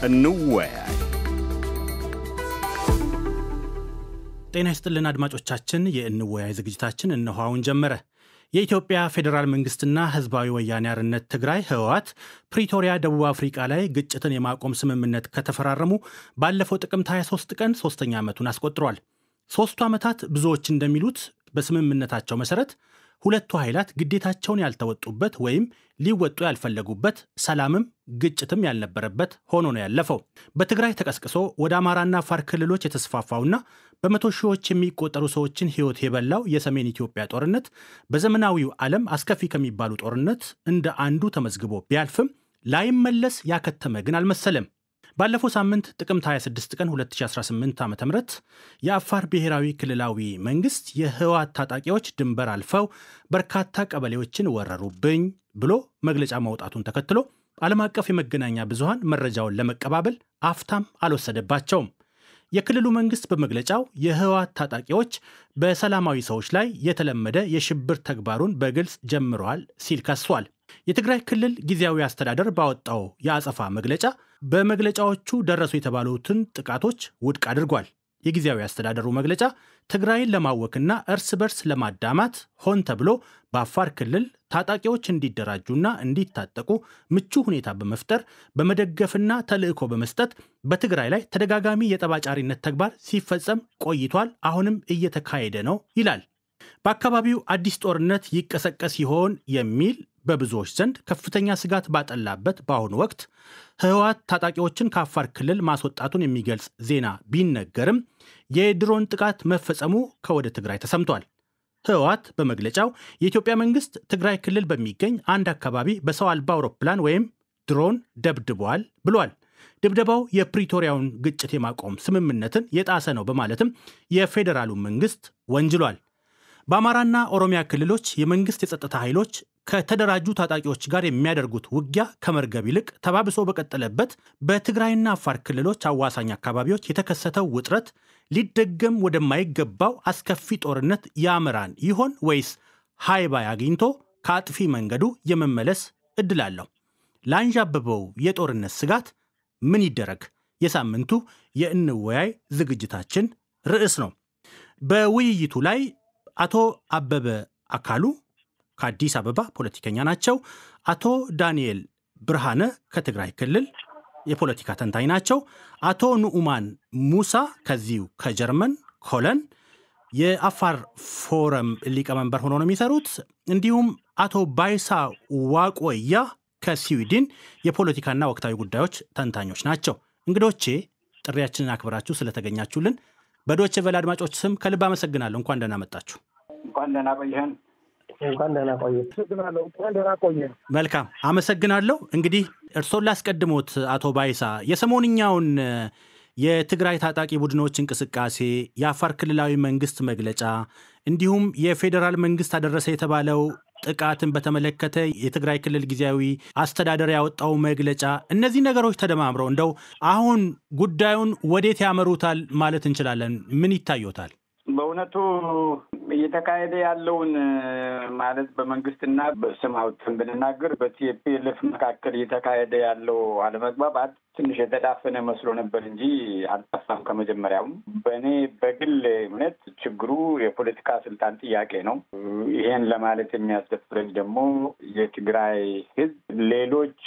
እንወያይ። ጤና ይስጥልን አድማጮቻችን፣ የእንወያይ ዝግጅታችን እነሆ አሁን ጀመረ። የኢትዮጵያ ፌዴራል መንግስትና ህዝባዊ ወያኔ ሓርነት ትግራይ ህወሓት ፕሪቶሪያ ደቡብ አፍሪካ ላይ ግጭትን የማቆም ስምምነት ከተፈራረሙ ባለፈው ጥቅምት 23 ቀን 3ኛ ዓመቱን አስቆጥሯል። 3 ዓመታት ብዙዎች እንደሚሉት በስምምነታቸው መሰረት ሁለቱ ኃይላት ግዴታቸውን ያልተወጡበት ወይም ሊወጡ ያልፈለጉበት፣ ሰላምም ግጭትም ያልነበረበት ሆኖ ነው ያለፈው። በትግራይ ተቀስቅሶ ወደ አማራና አፋር ክልሎች የተስፋፋውና በመቶ ሺዎች የሚቆጠሩ ሰዎችን ህይወት የበላው የሰሜን ኢትዮጵያ ጦርነት በዘመናዊው ዓለም አስከፊ ከሚባሉ ጦርነት እንደ አንዱ ተመዝግቦ ቢያልፍም ላይመለስ ያከተመ ግን አልመሰለም። ባለፈው ሳምንት ጥቅምት 26 ቀን 2018 ዓ.ም የአፋር ብሔራዊ ክልላዊ መንግስት የህወሓት ታጣቂዎች ድንበር አልፈው በርካታ ቀበሌዎችን ወረሩብኝ ብሎ መግለጫ ማውጣቱን ተከትሎ ዓለም አቀፍ የመገናኛ ብዙሃን መረጃውን ለመቀባበል አፍታም አልወሰደባቸውም። የክልሉ መንግስት በመግለጫው የህወሓት ታጣቂዎች በሰላማዊ ሰዎች ላይ የተለመደ የሽብር ተግባሩን በግልጽ ጀምረዋል ሲል ከሷል። የትግራይ ክልል ጊዜያዊ አስተዳደር ባወጣው የአጸፋ መግለጫ በመግለጫዎቹ ደረሱ የተባሉትን ጥቃቶች ውድቅ አድርጓል። የጊዜያዊ አስተዳደሩ መግለጫ ትግራይን ለማወክና እርስ በርስ ለማዳማት ሆን ተብሎ በአፋር ክልል ታጣቂዎች እንዲደራጁና እንዲታጠቁ ምቹ ሁኔታ በመፍጠር በመደገፍና ተልዕኮ በመስጠት በትግራይ ላይ ተደጋጋሚ የጠባጫሪነት ተግባር ሲፈጸም ቆይቷል፣ አሁንም እየተካሄደ ነው ይላል። በአካባቢው አዲስ ጦርነት ይቀሰቀስ ይሆን የሚል በብዙዎች ዘንድ ከፍተኛ ስጋት ባጠላበት በአሁኑ ወቅት ህወሓት ታጣቂዎችን ከአፋር ክልል ማስወጣቱን የሚገልጽ ዜና ቢነገርም የድሮን ጥቃት መፈጸሙ ከወደ ትግራይ ተሰምቷል። ህወሓት በመግለጫው የኢትዮጵያ መንግስት ትግራይ ክልል በሚገኝ አንድ አካባቢ በሰው አልባ አውሮፕላን ወይም ድሮን ደብድቧል ብሏል። ድብደባው የፕሪቶሪያውን ግጭት የማቆም ስምምነትን የጣሰ ነው በማለትም የፌዴራሉ መንግስት ወንጅሏል። በአማራና ኦሮሚያ ክልሎች የመንግስት የጸጥታ ኃይሎች ከተደራጁ ታጣቂዎች ጋር የሚያደርጉት ውጊያ ከመርገብ ይልቅ ተባብሶ በቀጠለበት በትግራይና አፋር ክልሎች አዋሳኝ አካባቢዎች የተከሰተው ውጥረት ሊደገም ወደማይገባው አስከፊ ጦርነት ያመራን ይሆን ወይስ ሃይባይ አግኝቶ ከአጥፊ መንገዱ የመመለስ እድል አለው? ላንዣበበው የጦርነት ስጋት ምን ይደረግ? የሳምንቱ የእንወያይ ዝግጅታችን ርዕስ ነው። በውይይቱ ላይ አቶ አበበ አካሉ ከአዲስ አበባ ፖለቲከኛ ናቸው። አቶ ዳንኤል ብርሃነ ከትግራይ ክልል የፖለቲካ ተንታኝ ናቸው። አቶ ኑኡማን ሙሳ ከዚሁ ከጀርመን ኮለን የአፋር ፎረም ሊቀመንበር ሆኖ ነው የሚሰሩት። እንዲሁም አቶ ባይሳ ዋቆያ ከስዊድን የፖለቲካና ወቅታዊ ጉዳዮች ተንታኞች ናቸው። እንግዶቼ ጥሪያችንን አክብራችሁ ስለተገኛችሁልን በዶይቼ ቬለ አድማጮች ስም ከልብ አመሰግናለሁ። እንኳን ደህና መጣችሁ። እንኳን ደህና ቆየን። መልካም አመሰግናለሁ። እንግዲህ እርሶን ላስቀድሞት አቶ ባይሳ የሰሞንኛውን የትግራይ ታጣቂ ቡድኖች እንቅስቃሴ፣ የአፋር ክልላዊ መንግስት መግለጫ እንዲሁም የፌዴራል መንግስት አደረሰ የተባለው ጥቃትን በተመለከተ የትግራይ ክልል ጊዜያዊ አስተዳደር ያወጣው መግለጫ፣ እነዚህ ነገሮች ተደማምረው እንደው አሁን ጉዳዩን ወዴት ያመሩታል ማለት እንችላለን? ምን ይታዩታል? በእውነቱ እየተካሄደ ያለውን ማለት በመንግስትና በስም አውጥተን ብንናገር በቲፒኤልኤፍ መካከል እየተካሄደ ያለው አለመግባባት ትንሽ የተዳፈነ መስሎ ነበር እንጂ አልጠፋም ከመጀመሪያውም። በእኔ በግል እምነት ችግሩ የፖለቲካ ስልጣን ጥያቄ ነው። ይሄን ለማለት የሚያስደፍረኝ ደግሞ የትግራይ ህዝብ ሌሎች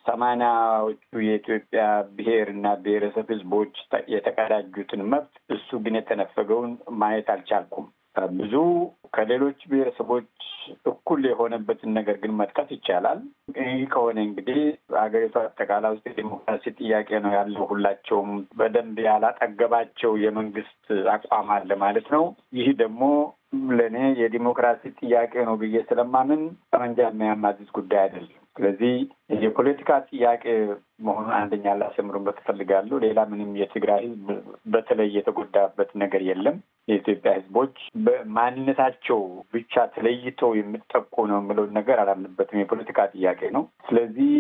80ዎቹ የኢትዮጵያ ብሔርና ብሔረሰብ ህዝቦች የተቀዳጁትን መብት እሱ ግን የተነፈገውን ማየት አልቻልኩም። ብዙ ከሌሎች ብሔረሰቦች እኩል የሆነበትን ነገር ግን መጥቀስ ይቻላል። ይህ ከሆነ እንግዲህ ሀገሪቱ አጠቃላይ ውስጥ የዲሞክራሲ ጥያቄ ነው ያለው። ሁላቸውም በደንብ ያላጠገባቸው የመንግስት አቋም አለ ማለት ነው። ይህ ደግሞ ለእኔ የዲሞክራሲ ጥያቄ ነው ብዬ ስለማምን ጠመንጃ የሚያማዝዝ ጉዳይ አይደለም። ስለዚህ የፖለቲካ ጥያቄ መሆኑን አንደኛ ላሰምሩበት እፈልጋለሁ። ሌላ ምንም የትግራይ ህዝብ በተለይ የተጎዳበት ነገር የለም። የኢትዮጵያ ህዝቦች በማንነታቸው ብቻ ተለይተው የሚጠቁ ነው የምለውን ነገር አላምንበትም። የፖለቲካ ጥያቄ ነው። ስለዚህ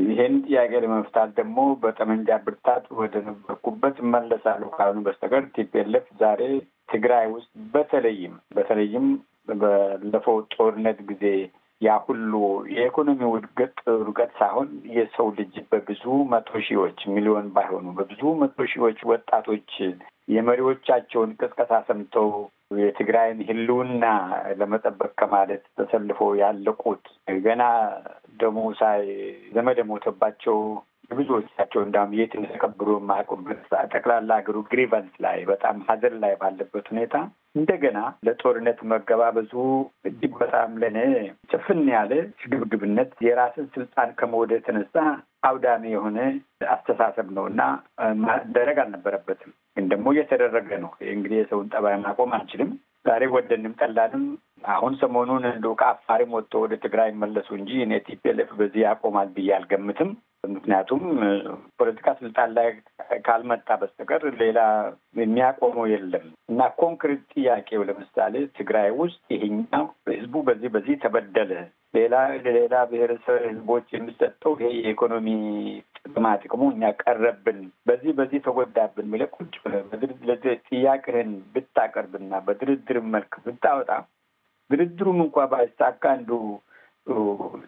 ይሄን ጥያቄ ለመፍታት ደግሞ በጠመንጃ ብርታት ወደ ነበርኩበት እመለሳለሁ ካልሆነ በስተቀር ቲፒኤልኤፍ ዛሬ ትግራይ ውስጥ በተለይም ባለፈው ጦርነት ጊዜ ያ ሁሉ የኢኮኖሚ ውድቀት ሳይሆን የሰው ልጅ በብዙ መቶ ሺዎች ሚሊዮን ባይሆኑ በብዙ መቶ ሺዎች ወጣቶች የመሪዎቻቸውን ቅስቀሳ ሰምተው የትግራይን ህልውና ለመጠበቅ ከማለት ተሰልፈው ያለቁት ገና ደሞ ዘመድ ሞተባቸው ብዙዎቻቸው እንዳውም የት እንደተቀበሩ የማያውቁበት ጠቅላላ ሀገሩ ግሪቫንስ ላይ በጣም ሀዘን ላይ ባለበት ሁኔታ እንደገና ለጦርነት መገባበዙ እጅግ በጣም ለኔ ጭፍን ያለ ግብግብነት የራስን ስልጣን ከመውደድ የተነሳ አውዳሚ የሆነ አስተሳሰብ ነው እና ማደረግ አልነበረበትም። ግን ደግሞ እየተደረገ ነው። እንግዲህ የሰውን ጠባይ ማቆም አንችልም። ዛሬ ወደንም ጠላንም አሁን ሰሞኑን እንደው ከአፋርም ወጥቶ ወደ ትግራይ መለሱ እንጂ እኔ ቲፒኤልኤፍ በዚህ ያቆማል ብዬ አልገምትም። ምክንያቱም ፖለቲካ ስልጣን ላይ ካልመጣ በስተቀር ሌላ የሚያቆመው የለም እና ኮንክሪት ጥያቄው ለምሳሌ ትግራይ ውስጥ ይሄኛው ህዝቡ በዚህ ተበደለ፣ ሌላ ብሔረሰብ ህዝቦች የሚሰጠው ይሄ የኢኮኖሚ ጥቅሙ እኛ ቀረብን፣ በዚህ ተጎዳብን ብለህ ቁጭ ብለህ ጥያቄህን ብታቀርብና በድርድር መልክ ብታወጣ ድርድሩም እንኳን ባይሳካ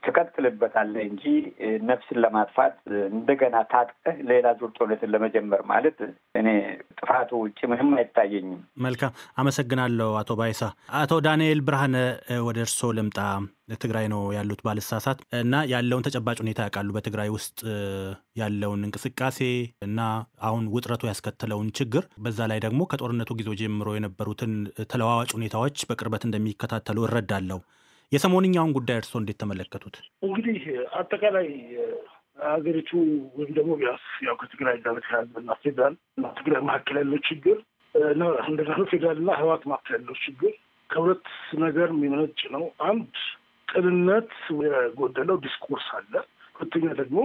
ትቀጥልበታለህ እንጂ ነፍስን ለማጥፋት እንደገና ታጥቀህ ሌላ ዙር ጦርነትን ለመጀመር ማለት እኔ ጥፋቱ ውጭ ምንም አይታየኝም። መልካም አመሰግናለሁ አቶ ባይሳ። አቶ ዳንኤል ብርሃነ ወደ እርስዎ ልምጣ። ትግራይ ነው ያሉት ባልሳሳት እና ያለውን ተጨባጭ ሁኔታ ያውቃሉ። በትግራይ ውስጥ ያለውን እንቅስቃሴ እና አሁን ውጥረቱ ያስከተለውን ችግር፣ በዛ ላይ ደግሞ ከጦርነቱ ጊዜ ጀምሮ የነበሩትን ተለዋዋጭ ሁኔታዎች በቅርበት እንደሚከታተሉ እረዳለሁ። የሰሞንኛውን ጉዳይ እርስዎ እንዴት ተመለከቱት? እንግዲህ አጠቃላይ ሀገሪቱ ወይም ደግሞ ቢያንስ ያው ከትግራይ ጋር በተያያዘና ፌዴራል እና ትግራይ መካከል ያለው ችግር እንደዛ ፌዴራልና ህወሓት መካከል ያለው ችግር ከሁለት ነገር የሚመነጭ ነው። አንድ ቅንነት የጎደለው ዲስኮርስ አለ። ሁለተኛ ደግሞ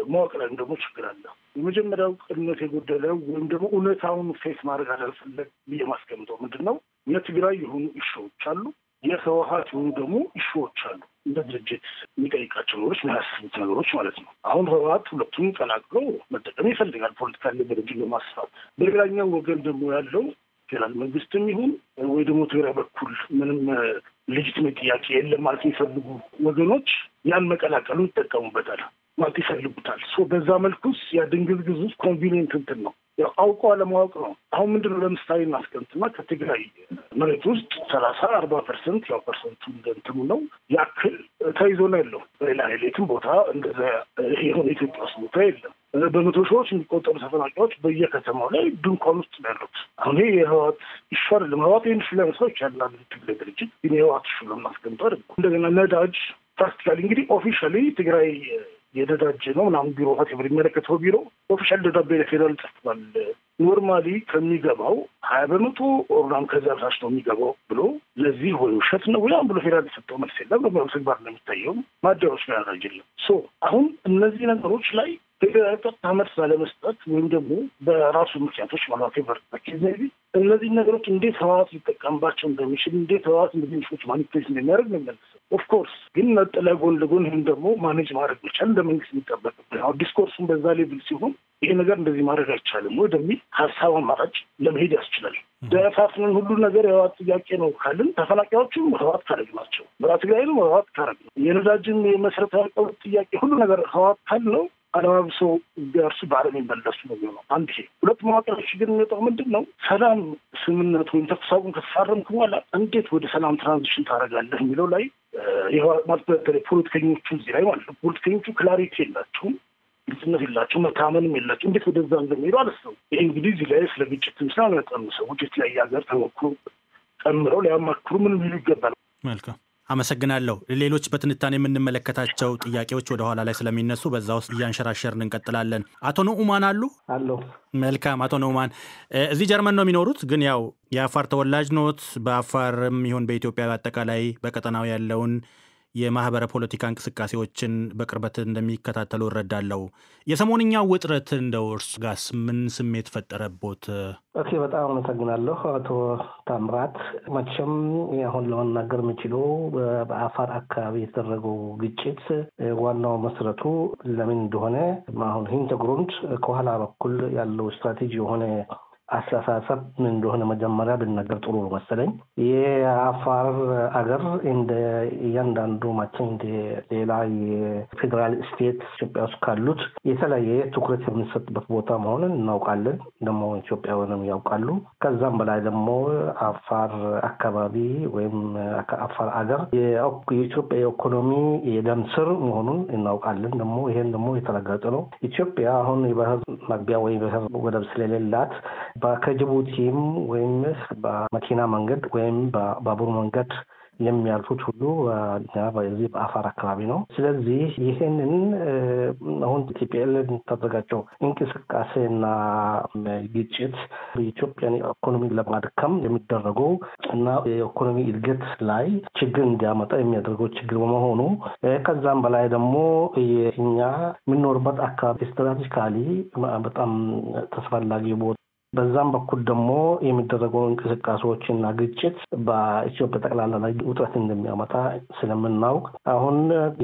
መዋቅር ላይም ደግሞ ችግር አለ። የመጀመሪያው ቅንነት የጎደለው ወይም ደግሞ እውነታውን ፌስ ማድረግ አለመፈለግ ብዬ ማስቀምጠው ምንድን ነው፣ የትግራይ የሆኑ ኢሹዎች አሉ፣ የህወሓት የሆኑ ደግሞ ኢሹዎች አሉ። እንደ ድርጅት የሚጠይቃቸው ነገሮች የሚያስቡት ነገሮች ማለት ነው። አሁን ህወሓት ሁለቱም ቀላቅሎ መጠቀም ይፈልጋል ፖለቲካል ሊበረጅ ለማስፋት። በሌላኛው ወገን ደግሞ ያለው ፌዴራል መንግስትም ይሁን ወይ ደግሞ ትግራይ በኩል ምንም ሌጂቲሜት ጥያቄ የለም ማለት የሚፈልጉ ወገኖች ያን መቀላቀሉ ይጠቀሙበታል ማለት ይፈልጉታል። በዛ መልኩስ ያ ድንግዝግዝ ኮንቪኒየንት እንትን ነው፣ ያው አውቆ አለማወቅ ነው። አሁን ምንድነው ለምሳሌ እናስቀምጥና ከትግራይ መሬት ውስጥ 30-40% ያው ፐርሰንቱ እንደንትኑ ነው ያክል ተይዞ ነው ያለው። በሌላ ሌትም ቦታ እንደዛ የሆነ ኢትዮጵያ ውስጥ ቦታ የለም። በመቶ ሺዎች የሚቆጠሩ ተፈናቃዮች በየከተማው ላይ ድንኳን ውስጥ ነው ያሉት። አሁን ይሄ የህወሓት ኢሹ አይደለም። ህወሓት ይህን ኢሹ ለመስራት ይቻላል። ትግራይ ድርጅት ግን የህወሓት ኢሹ ለማስቀምጠው አይደለም። እንደገና ነዳጅ ፕራክቲካሊ እንግዲህ ኦፊሻሊ ትግራይ የነዳጅ ነው ምናምን ቢሮ ሀቴብር የሚመለከተው ቢሮ ኦፊሻል ደብዳቤ ለፌዴራል ጽፏል። ኖርማሊ ከሚገባው 20% ኦርናም ከዛ በታች ነው የሚገባው ብሎ ለዚህ ወይ ውሸት ነው ወይም ብሎ ፌዴራል የሰጠው መልስ የለም። በተግባር ነው የሚታየው። ማደሮች ላይ አራጅልም። አሁን እነዚህ ነገሮች ላይ ፌዴራል ቀጥታ መልስ ባለመስጠት ወይም ደግሞ በራሱ ምክንያቶች ማለት ነው እነዚህ ነገሮች እንዴት ህወሓት ሊጠቀምባቸው እንደሚችል እንዴት ህወሓት እንደዚህ ንሾች ማኒፕሌት እንደሚያደርግ ነው የሚመልሰው። ኦፍኮርስ ግን ነጥለ ጎን ለጎን ይህን ደግሞ ማኔጅ ማድረግ መቻል እንደ መንግስት የሚጠበቅብን። አሁን ዲስኮርሱን በዛ ሌብል ሲሆን ይሄ ነገር እንደዚህ ማድረግ አይቻልም ወደሚል ሀሳብ አማራጭ ለመሄድ ያስችላል። ደፋፍንን ሁሉ ነገር የህወሓት ጥያቄ ነው ካልን ተፈናቃዮቹም ህወሓት ካረግ ናቸው፣ በትግራይ ነው ህወሓት ካረግ ነው፣ የነዳጅን የመሰረታዊ ቀውጥ ጥያቄ ሁሉ ነገር ህወሓት ካል ነው አለባብሶ ቢያርሱ በዓለም የሚመለሱ ነው የሚሆነው። አንድ ይሄ ሁለት መዋቅሮች ግን የሚወጣው ምንድን ነው? ሰላም ስምምነት ወይም ተኩስ አቁም ከተፈራረምክ በኋላ እንዴት ወደ ሰላም ትራንዚሽን ታደርጋለህ የሚለው ላይ ማለት በተለይ ፖለቲከኞቹ እዚህ ላይ ማለት ነው ፖለቲከኞቹ ክላሪቲ የላቸውም፣ ግልጽነት የላቸው፣ መታመንም የላቸው እንዴት ወደዛ እንደሚሄዱ አለሰው። ይሄ እንግዲህ እዚህ ላይ ስለ ግጭት ምስል ያጠኑ ሰዎች የተለያየ ሀገር ተሞክሮ ጨምረው ሊያማክሩ ምን ሊሉ ይገባል። መልካም አመሰግናለሁ። ሌሎች በትንታኔ የምንመለከታቸው ጥያቄዎች ወደ ኋላ ላይ ስለሚነሱ በዛ ውስጥ እያንሸራሸርን እንቀጥላለን። አቶ ኑኡማን አሉ? መልካም አቶ ኑኡማን እዚህ ጀርመን ነው የሚኖሩት፣ ግን ያው የአፋር ተወላጅ ኖት። በአፋርም ይሁን በኢትዮጵያ አጠቃላይ በቀጠናው ያለውን የማህበረ ፖለቲካ እንቅስቃሴዎችን በቅርበት እንደሚከታተሉ እረዳለሁ። የሰሞንኛው ውጥረት እንደው እርሱ ጋርስ ምን ስሜት ፈጠረቦት? በጣም አመሰግናለሁ አቶ ታምራት። መቼም አሁን ለመናገር የምችለው በአፋር አካባቢ የተደረገው ግጭት ዋናው መሰረቱ ለምን እንደሆነ አሁን ሂንተግሩንድ ከኋላ በኩል ያለው ስትራቴጂ የሆነ አስተሳሰብ ምን እንደሆነ መጀመሪያ ብንነገር ጥሩ ነው መሰለኝ። የአፋር አገር እንደ እያንዳንዱ ማችን እንደ ሌላ የፌዴራል ስቴት ኢትዮጵያ ውስጥ ካሉት የተለያየ ትኩረት የሚሰጥበት ቦታ መሆኑን እናውቃለን። ደግሞ ኢትዮጵያውያንም ያውቃሉ። ከዛም በላይ ደግሞ አፋር አካባቢ ወይም አፋር አገር የኢትዮጵያ ኢኮኖሚ የደም ስር መሆኑን እናውቃለን። ደግሞ ይሄን ደግሞ የተረጋገጠ ነው። ኢትዮጵያ አሁን የባህር መግቢያ ወይም የባህር ወደብ ስለሌላት ከጅቡቲም ወይም በመኪና መንገድ ወይም በባቡር መንገድ የሚያልፉት ሁሉ በዚህ በአፋር አካባቢ ነው። ስለዚህ ይሄንን አሁን TPLF ተደረጋቸው እንቅስቃሴና ግጭት በኢትዮጵያን ኢኮኖሚ ለማድከም የሚደረገው እና የኢኮኖሚ እድገት ላይ ችግር እንዲያመጣ የሚያደርገው ችግር በመሆኑ ከዛም በላይ ደግሞ የኛ የምንኖርበት አካባቢ ስትራቴጂካሊ በጣም ተስፋላጊ ቦታ በዛም በኩል ደግሞ የሚደረገው እንቅስቃሴዎችና ግጭት በኢትዮጵያ ጠቅላላ ላይ ውጥረት እንደሚያመጣ ስለምናውቅ አሁን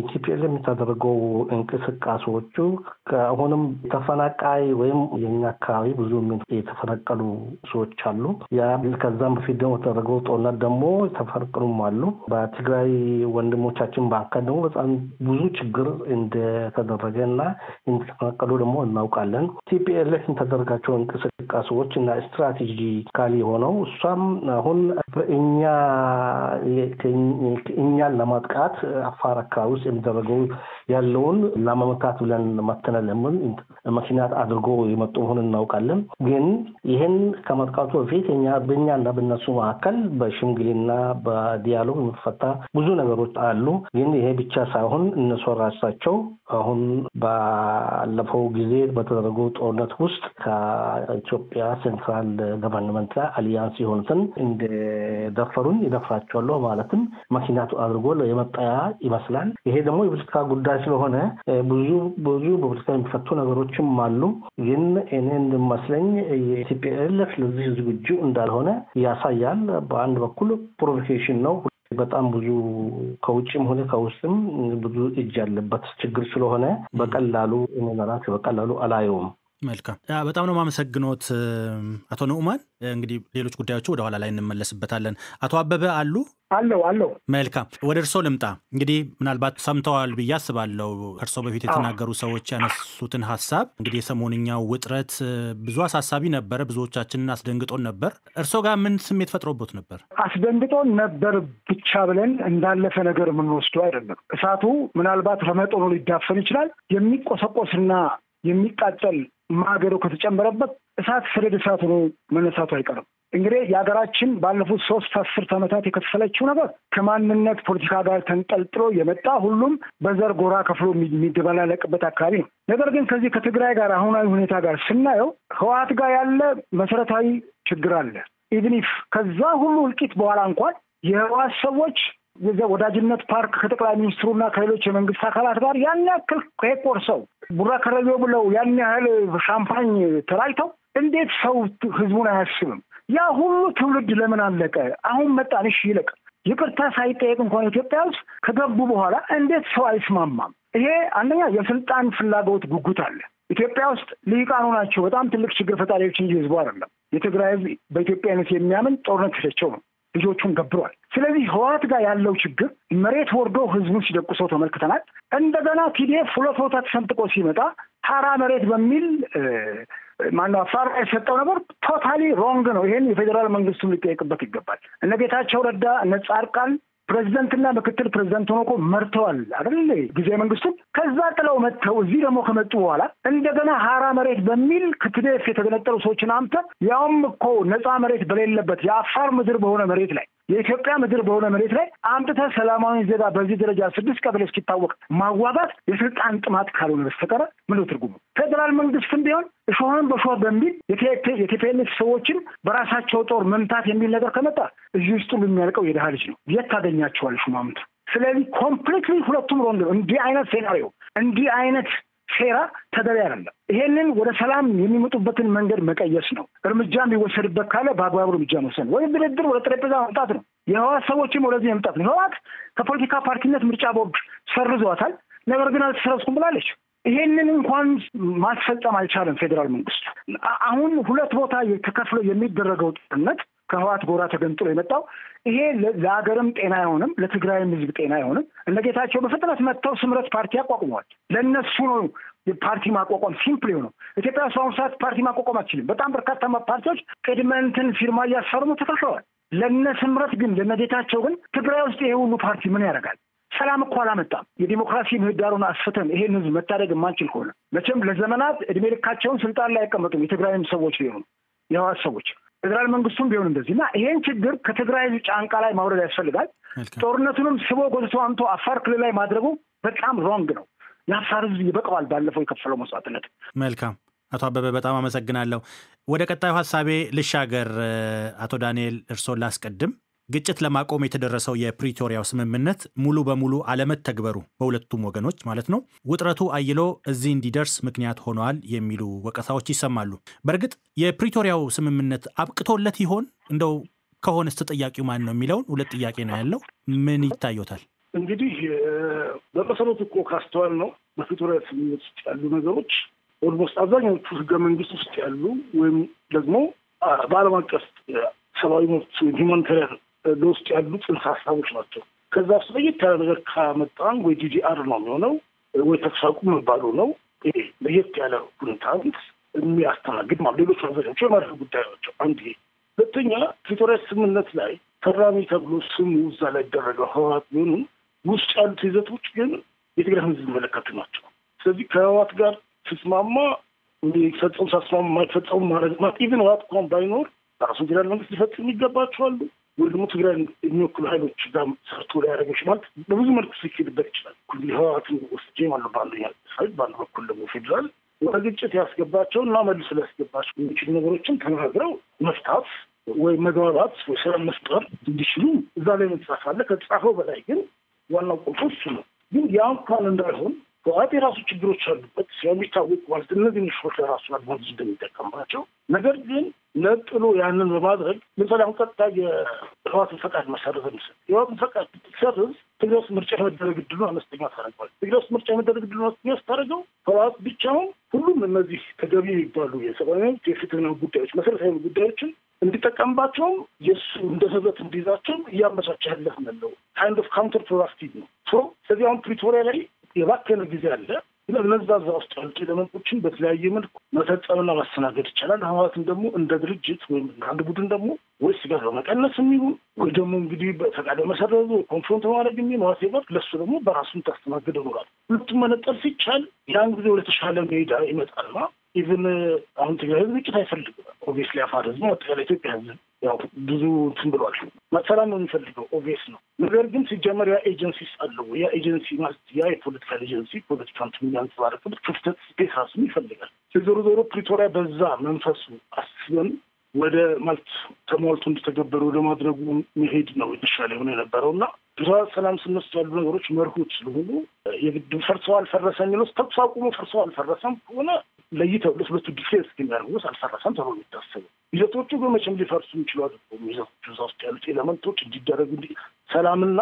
TPLF የሚታደርገው እንቅስቃሴዎቹ አሁንም ተፈናቃይ ወይም የኛ አካባቢ ብዙ የተፈናቀሉ ሰዎች አሉ። ያ ከዛም በፊት ደግሞ የተደረገው ጦርነት ደግሞ የተፈናቀሉም አሉ። በትግራይ ወንድሞቻችን ባንካ ደግሞ በጣም ብዙ ችግር እንደተደረገና እንደተፈናቀሉ ደግሞ እናውቃለን። TPLF የሚታደርጋቸው እንቅስቃሴ እና ስትራቴጂካሊ ሆነው እሷም አሁን እኛን ለማጥቃት አፋር አካባቢ ውስጥ የሚደረገው ያለውን ለማመታት ብለን ማተናለምን ምክንያት አድርጎ የመጡ መሆኑን እናውቃለን። ግን ይሄን ከመጥቃቱ በፊት በእኛና በእነሱ መካከል በሽምግልና በዲያሎግ የሚፈታ ብዙ ነገሮች አሉ። ግን ይሄ ብቻ ሳይሆን እነሱ ራሳቸው አሁን ባለፈው ጊዜ በተደረገው ጦርነት ውስጥ ከኢትዮጵያ ሴንትራል ገቨርንመንት አሊያንስ የሆኑትን እንደደፈሩን ይደፍራቸዋል ማለትም ምክንያቱ አድርጎ የመጣያ ይመስላል። ይሄ ደግሞ የፖለቲካ ጉዳይ ስለሆነ ብዙ በፖለቲካ የሚፈቱ ነገሮችም አሉ። ግን እኔ እንደሚመስለኝ የTPLF ለዚህ ዝግጁ እንዳልሆነ ያሳያል። በአንድ በኩል ፕሮቮኬሽን ነው። በጣም ብዙ ከውጭም ሆነ ከውስጥም ብዙ እጅ ያለበት ችግር ስለሆነ በቀላሉ አላየውም። መልካም በጣም ነው ማመሰግኖት አቶ ኑዕማን። እንግዲህ ሌሎች ጉዳዮች ወደ ኋላ ላይ እንመለስበታለን። አቶ አበበ አለው መልካም ወደ እርሶ ልምጣ። እንግዲህ ምናልባት ሰምተዋል ብዬ አስባለሁ እርሶ በፊት የተናገሩ ሰዎች ያነሱትን ሐሳብ። እንግዲህ የሰሞንኛው ውጥረት ብዙ አሳሳቢ ነበር፣ ብዙዎቻችንን አስደንግጦን ነበር። እርሶ ጋር ምን ስሜት ፈጥሮቦት ነበር? አስደንግጦን ነበር ብቻ ብለን እንዳለፈ ነገር የምንወስደው አይደለም። እሳቱ ምናልባት በመጠኑ ሊዳፈን ይችላል። የሚቆሰቆስና የሚቃጠል ማገዶ ከተጨመረበት እሳት ሰደድ እሳት ሆኖ መነሳቱ አይቀርም። እንግዲህ የሀገራችን ባለፉት 3 አስርት ዓመታት የከፈለችው ነገር ከማንነት ፖለቲካ ጋር ተንጠልጥሎ የመጣ ሁሉም በዘር ጎራ ከፍሎ የሚደበላለቅበት አካባቢ ነው። ነገር ግን ከዚህ ከትግራይ ጋር አሁናዊ ሁኔታ ጋር ስናየው ህወሓት ጋር ያለ መሰረታዊ ችግር አለ። ኢቭን ኢፍ ከዛ ሁሉ እልቂት በኋላ እንኳን የህወሓት ሰዎች ወዳጅነት ፓርክ ከጠቅላይ ሚኒስትሩና ከሌሎች የመንግስት አካላት ጋር ያን ያክል ቆርሰው ቡራ ከረጆ ብለው ያን ያህል ሻምፓኝ ተራይተው እንዴት ሰው ህዝቡን አያስብም? ያ ሁሉ ትውልድ ለምን አለቀ? አሁን መጣንሽ ይለቅ ይቅርታ ሳይጠየቅ እንኳን ኢትዮጵያ ውስጥ ከገቡ በኋላ እንዴት ሰው አይስማማም? ይሄ አንደኛ የስልጣን ፍላጎት ጉጉት አለ። ኢትዮጵያ ውስጥ ልሂቃኑ ናቸው በጣም ትልቅ ችግር ፈጣሪዎች እንጂ ህዝቡ አይደለም። የትግራይ ህዝብ በኢትዮጵያነት የሚያምን ጦርነት ተሸቸው ነው ልጆቹን ገብሯል። ስለዚህ ህወሓት ጋር ያለው ችግር መሬት ወርዶ ህዝቡን ሲደቁሰው ተመልክተናል። እንደገና TDF 2 ቦታ ተሰንጥቆ ሲመጣ ሀራ መሬት በሚል ማነው አፋር የሰጠው ነገር ቶታሊ ሮንግ ነው። ይሄን የፌዴራል መንግስቱን ሊጠየቅበት ይገባል። እነ ጌታቸው ረዳ እነ ጻድቃን ፕሬዝዳንትና ምክትል ፕሬዝዳንት ሆኖ መርተዋል አይደል ጊዜ መንግስቱን። ከዛ ጥለው መጥተው እዚህ ደግሞ ከመጡ በኋላ እንደገና ሀራ መሬት በሚል ከትዴፍ የተገነጠሉ ሰዎችን አምተ ያውም እኮ ነፃ መሬት በሌለበት የአፋር ምድር በሆነ መሬት ላይ የኢትዮጵያ ምድር በሆነ መሬት ላይ አምጥተህ ሰላማዊ ዜጋ በዚህ ደረጃ 6 ቀበሌ እስኪታወቅ ማዋጋት የስልጣን ጥማት ካልሆነ በስተቀር ምን ትርጉሙ? ፌዴራል መንግስትም ቢሆን እሾህን በሾህ በሚል የቲፒኤልኤፍ ሰዎችን በራሳቸው ጦር መምታት የሚል ነገር ከመጣ እዚህ ውስጥ የሚያልቀው የደሃ ልጅ ነው። የት ታገኛቸዋለሽ ሹማምንቱ? ስለዚህ ኮምፕሊትሊ ሁለቱም ሮንግ ነው። እንዲህ አይነት ሴናሪዮ እንዲህ አይነት ሴራ ተገቢ አይደለም። ይሄንን ወደ ሰላም የሚመጡበትን መንገድ መቀየስ ነው። እርምጃ የሚወሰድበት ካለ በአግባቡ እርምጃ መውሰድ ወይ ድርድር ወደ ጠረጴዛ መምጣት ነው። የህወሓት ሰዎችም ወደዚህ መምጣት ነው። ህወሓት ከፖለቲካ ፓርቲነት ምርጫ ቦርድ ሰርዟታል። ነገር ግን አልተሰረዝኩም ብላለች። ይሄንን እንኳን ማስፈጸም አልቻለም ፌዴራል መንግስቱ። አሁን ሁለት ቦታ ተከፍሎ የሚደረገው ጦርነት ከህወሓት ጎራ ተገንጥሎ የመጣው ይሄ ለሀገርም ጤና አይሆንም፣ ለትግራይም ህዝብ ጤና አይሆንም። እነ ጌታቸው በፍጥነት መጥተው ስምረት ፓርቲ አቋቁመዋል። ለእነሱ ነው የፓርቲ ማቋቋም ሲምፕል ነው። ኢትዮጵያ በአሁኑ ሰዓት ፓርቲ ማቋቋም አትችልም። በጣም በርካታ ፓርቲዎች ቅድመ እንትን ፊርማ እያሰሩ ተከፍለዋል። ለእነ ስምረት ግን ለእነ ጌታቸው ግን ትግራይ ውስጥ ይሄ ሁሉ ፓርቲ ምን ያደርጋል? ሰላም እኮ አላመጣም። የዲሞክራሲ ምህዳሩን አስፍተን ይሄን ህዝብ መታደግ የማንችል ከሆነ መቼም ለዘመናት እድሜ ልካቸውን ስልጣን ላይ አይቀመጡም። የትግራይም ሰዎች ሊሆኑ የህወሓት ሰዎች ፌዴራል መንግስቱም ቢሆን እንደዚህ እና ይሄን ችግር ከትግራይ ጫንቃ ላይ ማውረድ ያስፈልጋል። ጦርነቱንም ስቦ ጎትቶ አምቶ አፋር ክልል ላይ ማድረጉ በጣም ሮንግ ነው። የአፋር ህዝብ ይበቀዋል ባለፈው የከፈለው መስዋዕትነት። መልካም አቶ አበበ በጣም አመሰግናለሁ። ወደ ቀጣዩ ሀሳቤ ልሻገር። አቶ ዳንኤል እርስዎን ላስቀድም። ግጭት ለማቆም የተደረሰው የፕሪቶሪያው ስምምነት ሙሉ በሙሉ አለመተግበሩ በሁለቱም ወገኖች ማለት ነው ውጥረቱ አይሎ እዚህ እንዲደርስ ምክንያት ሆነዋል የሚሉ ወቀሳዎች ይሰማሉ። በእርግጥ የፕሪቶሪያው ስምምነት አብቅቶለት ይሆን? እንደው ከሆነስ ተጠያቂው ማን ነው የሚለውን ሁለት ጥያቄ ነው ያለው። ምን ይታዮታል? እንግዲህ በመሰረቱ እኮ ካስተዋል ነው በፕሪቶሪያ ስምምነት ውስጥ ያሉ ነገሮች ኦልሞስት አብዛኛዎቹ ህገ መንግስት ውስጥ ያሉ ወይም ደግሞ በዓለም አቀፍ ሰብአዊ መብት ሂውማኒታሪያን ውስጥ ያሉ ጽንሰ ሀሳቦች ናቸው። ከዛ ውስጥ ለየት ያለ ነገር ካመጣን ወይ ዲዲአር ነው የሚሆነው ወይ ተኩስ አቁም መባሉ ነው። ይሄ ለየት ያለ ሁኔታ የሚያስተናግድ ማለት ሌሎች አብዛኞቹ የማድረግ ጉዳይ ናቸው። አንድ ይሄ። ሁለተኛ ፕሪቶሪያ ስምምነት ላይ ፈራሚ ተብሎ ስሙ እዛ ላይ ይደረገው ህወሓት ቢሆንም ውስጥ ያሉት ይዘቶች ግን የትግራይ ህዝብ የሚመለከቱ ናቸው። ስለዚህ ከህወሓት ጋር ስትስማማ የሚፈጸሙ ሳስማማ የማይፈጸሙ ማድረግ ማለት ኢቭን ህወሓት እንኳን ባይኖር ራሱን ፌዴራል መንግስት ሊፈጽም ይገባቸዋሉ ወይ ደግሞ ትግራይ የሚወክሉ ኃይሎች ጋር ሰርቶ ሊያደርግ ይችላል። በብዙ መልኩ ሲኬድበት ይችላል። ህወሓትን ወስጄ ማለት በአንደኛ ሳይድ በአንድ በኩል ደግሞ ፌዴራል ወደ ግጭት ያስገባቸው እና መልሶ ሊያስገባቸው የሚችሉ ነገሮችን ተናግረው መፍታት ወይ መግባባት ወይ ሰላም መፍጠር እንዲችሉ እዛ ላይ መጻፍ አለ። ከተጻፈው በላይ ግን ዋናው ቁልፍ እሱ ነው። ግን ያ እንኳን እንዳይሆን ህወሓት የራሱ ችግሮች አሉበት የሚታወቅ ማለት እነዚህ ንሾች ለራሱ አድቫንቴጅ እንደሚጠቀምባቸው ነገር ግን ነጥሎ ያንን በማድረግ ለምሳሌ አሁን ቀጥታ የህወሓትን ፈቃድ መሰረዝ ምስል የህወሓትን ፈቃድ ሲሰርዝ ትግራይ ውስጥ ምርጫ የመደረግ ዕድሉ አነስተኛ ታደርገዋል። ትግራይ ውስጥ ምርጫ የመደረግ ዕድሉ አነስተኛ ስታደርገው ህወሓት ብቻውን ሁሉም እነዚህ ተገቢ የሚባሉ የሰብአዊ መብት የፍትህ ጉዳዮች መሰረታዊ ጉዳዮችን እንዲጠቀምባቸውም የእሱ እንደ ህብረት እንዲይዛቸው እያመቻቸ ያለፍ ነው። ካይንድ ኦፍ ካውንተር ፕሮዳክቲቭ ነው። ስለዚህ አሁን ፕሪቶሪያ ላይ የባከነ ጊዜ አለ። እነዛ እዛ ውስጥ ያሉት ኤሌመንቶችን በተለያየ መልኩ መፈጸምና ማስተናገድ ይቻላል። ህወሓትን ደግሞ እንደ ድርጅት ወይም አንድ ቡድን ደግሞ ወይ ስጋት በመቀነስ የሚሆን ወይ ደግሞ እንግዲህ በፈቃድ መሰረዙ ኮንፍሮንት ማድረግ የሚሆን ዋሴቨር ለሱ ደግሞ በራሱን ታስተናግድ ይኖራል። ሁለቱም መነጠር ሲቻል ያን ጊዜ ወደ ተሻለ ሜዳ ይመጣልና ኢቭን አሁን ትግራይ ህዝብ ግጭት አይፈልግም። ኦብቪየስሊ አፋር ህዝብ አጠቃላይ ኢትዮጵያ ህዝብ ያው ብዙ እንትን ብሏል። ሰላም ነው የሚፈልገው ኦብቪየስ ነው። ነገር ግን ሲጀመር ያ ኤጀንሲስ አለው። ያ ኤጀንሲ ማለት ያ የፖለቲካል ኤጀንሲ ፖለቲካን የሚያንጸባርቅበት ክፍተት ስፔስ ራሱን ይፈልጋል። ዞሮ ዞሮ ፕሪቶሪያ በዛ መንፈሱ አስበን ወደ ማለት ተሟልቶ እንዲተገበሩ ወደ ማድረጉ መሄድ ነው የተሻለ የሆነ የነበረው እና ሰላም ስነሱ ያሉ ነገሮች መርሆች ስለሆኑ የግድ ፈርሰው አልፈረሰም የሚለው ተኩስ አቁሞ ፈርሰው አልፈረሰም ከሆነ ለይተው ለሁለቱ ዲፌንስ የሚያደርጉት አልፈረሰም ተብሎ የሚታሰበው ይዘቶቹ በመቼም ሊፈርሱ ይችላሉ። ይዘቶቹ እዛ ውስጥ ያሉት ኤሌመንቶች እንዲደረጉ ሰላምና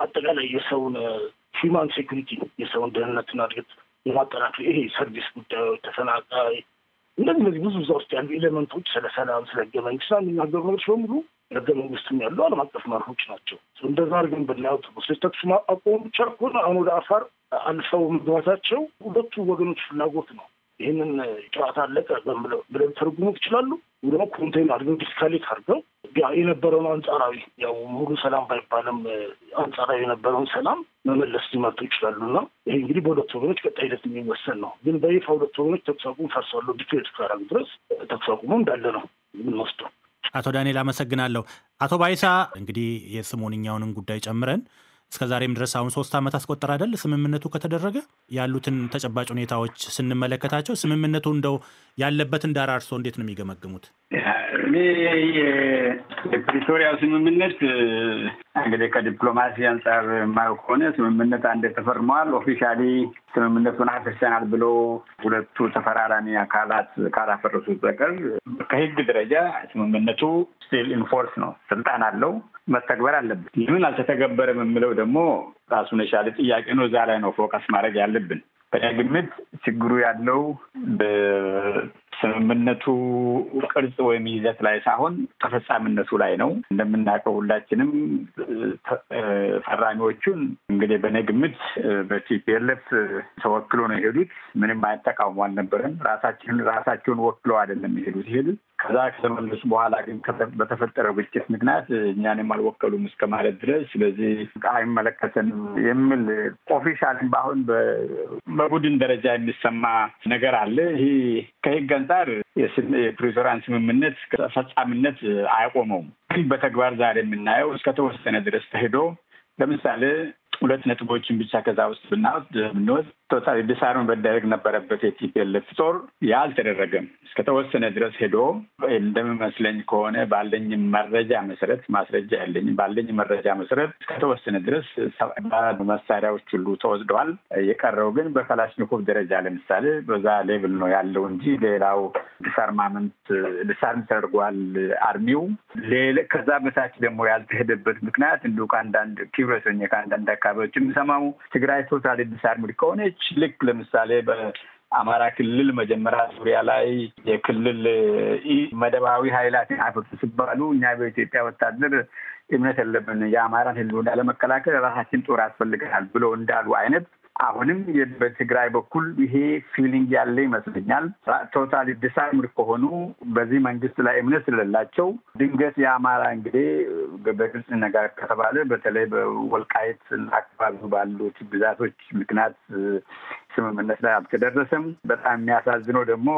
አጠቃላይ የሰውን ሂውማን ሴኩሪቲ የሰውን ደህንነትና እድገት የማጠናከር ይሄ ሰርቪስ ጉዳዮች ተፈናቃይ እንደዚህ ብዙ እዛ ውስጥ ያሉ ኤሌመንቶች ስለ ሰላም ስለ ህገ መንግስት የሚናገሩ ነገሮች በሙሉ ህገ መንግስትም ያሉ ዓለም አቀፍ መርሆች ናቸው። እንደዛ አድርገን ብናየው ተኩስ ማቆም ብቻ ከሆነ አሁን ወደ አፋር አልፈው መግባታቸው ሁለቱ ወገኖች ፍላጎት ነው። ይህንን ጨዋታ አለቀ ብለው ተርጉሙ ይችላሉ። ደግሞ ኮንቴን አድርገው ዲስካሌት አድርገው የነበረውን አንጻራዊ ያው ሙሉ ሰላም ባይባልም አንጻራዊ የነበረውን ሰላም መመለስ ሊመርጡ ይችላሉና ይሄ እንግዲህ በሁለቱ ወገኖች ቀጣይ ሂደት የሚወሰን ነው። ግን በይፋ ሁለቱ ወገኖች ተኩስ አቁም ፈርሷል ዲክሌር ካደረጉ ድረስ ተኩስ አቁሙ እንዳለ ነው የምንወስደው። አቶ ዳንኤል አመሰግናለሁ። አቶ ባይሳ እንግዲህ የሰሞንኛውንም ጉዳይ ጨምረን እስከ ዛሬም ድረስ አሁን 3 ዓመት አስቆጠረ አይደል ስምምነቱ ከተደረገ ያሉትን ተጨባጭ ሁኔታዎች ስንመለከታቸው ስምምነቱ እንደው ያለበትን ዳራ እርሶ እንዴት ነው የሚገመግሙት? እኔ የፕሪቶሪያ ስምምነት እንግዲህ ከዲፕሎማሲ አንጻር የማየው ከሆነ ስምምነት አንድ ተፈርሟል። ኦፊሻሊ ስምምነቱን አፍርሰናል ብሎ ሁለቱ ተፈራራሚ አካላት ካላፈረሱት በቀር ከህግ ደረጃ ስምምነቱ ስቲል ኢንፎርስ ነው፣ ስልጣን አለው፣ መተግበር አለበት። ለምን አልተተገበረም የሚለው ደግሞ ራሱን የቻለ ጥያቄ ነው። እዛ ላይ ነው ፎከስ ማድረግ ያለብን። በግምት ችግሩ ያለው በስምምነቱ ቅርጽ ወይም ይዘት ላይ ሳይሆን ተፈጻሚነቱ ላይ ነው። እንደምናውቀው ሁላችንም ፈራሚዎቹን እንግዲህ በግምት በቲፒኤልኤፍ ተወክሎ ነው የሄዱት። ምንም አይነት ተቃውሞ አልነበረም። ራሳቸውን ወክለው አይደለም የሄዱት። ከዛ ከተመለሱ በኋላ ግን በተፈጠረው ግጭት ምክንያት እኛንም አልወከሉም እስከማለት ድረስ ስለዚህ አይመለከተንም የሚል ኦፊሻል በአሁን በቡድን ደረጃ የሚሰማ ነገር አለ። ይሄ ከህግ አንጻር የፕሪቶሪያን ስምምነት ተፈጻሚነት አያቆመውም። ግን በተግባር ዛሬ የምናየው እስከተወሰነ ድረስ ተሄዶ ለምሳሌ 2 ነጥቦችን ብቻ ከዛ ውስጥ ብንወስድ ቶታሊ ዲስአርም መደረግ ነበረበት የቲፒኤልኤፍ ጦር ያልተደረገም እስከተወሰነ ድረስ ሄዶ እንደሚመስለኝ ከሆነ ባለኝ መረጃ መሰረት ማስረጃ ያለኝ ባለኝ መረጃ መሰረት እስከተወሰነ ድረስ መሳሪያዎች ሁሉ ተወስደዋል። የቀረው ግን በካላሽኒኮቭ ደረጃ ለምሳሌ በዛ ሌቭል ነው ያለው እንጂ ሌላው ዲስአርም ተደርጓል አርሚው። ከዛ በታች ደግሞ ያልተሄደበት ምክንያት እንዲሁ ከአንዳንድ ኪብረቶኝ ከአንዳንድ አካባቢዎች የምሰማው ትግራይ ቶታሊ ዲስአርምድ ከሆነች ልክ ለምሳሌ በአማራ ክልል መጀመሪያ ዙሪያ ላይ የክልል መደባዊ ኃይላት አፈቱ ሲባሉ እኛ በኢትዮጵያ ወታደር እምነት የለብን የአማራን ህልውና ለመከላከል ራሳችን ጦር ያስፈልገናል ብሎ እንዳሉ አይነት አሁንም በትግራይ በኩል ይሄ ፊሊንግ ያለ ይመስለኛል። ቶታሊ ዲስአርምድ ከሆኑ በዚህ መንግስት ላይ እምነት ስለሌላቸው ድንገት የአማራ እንግዲህ በግልጽ ነገር ከተባለ በተለይ በወልቃይት አካባቢ ባሉት ግዛቶች ምክንያት ስምምነት ላይ አልተደረሰም። በጣም የሚያሳዝነው ደግሞ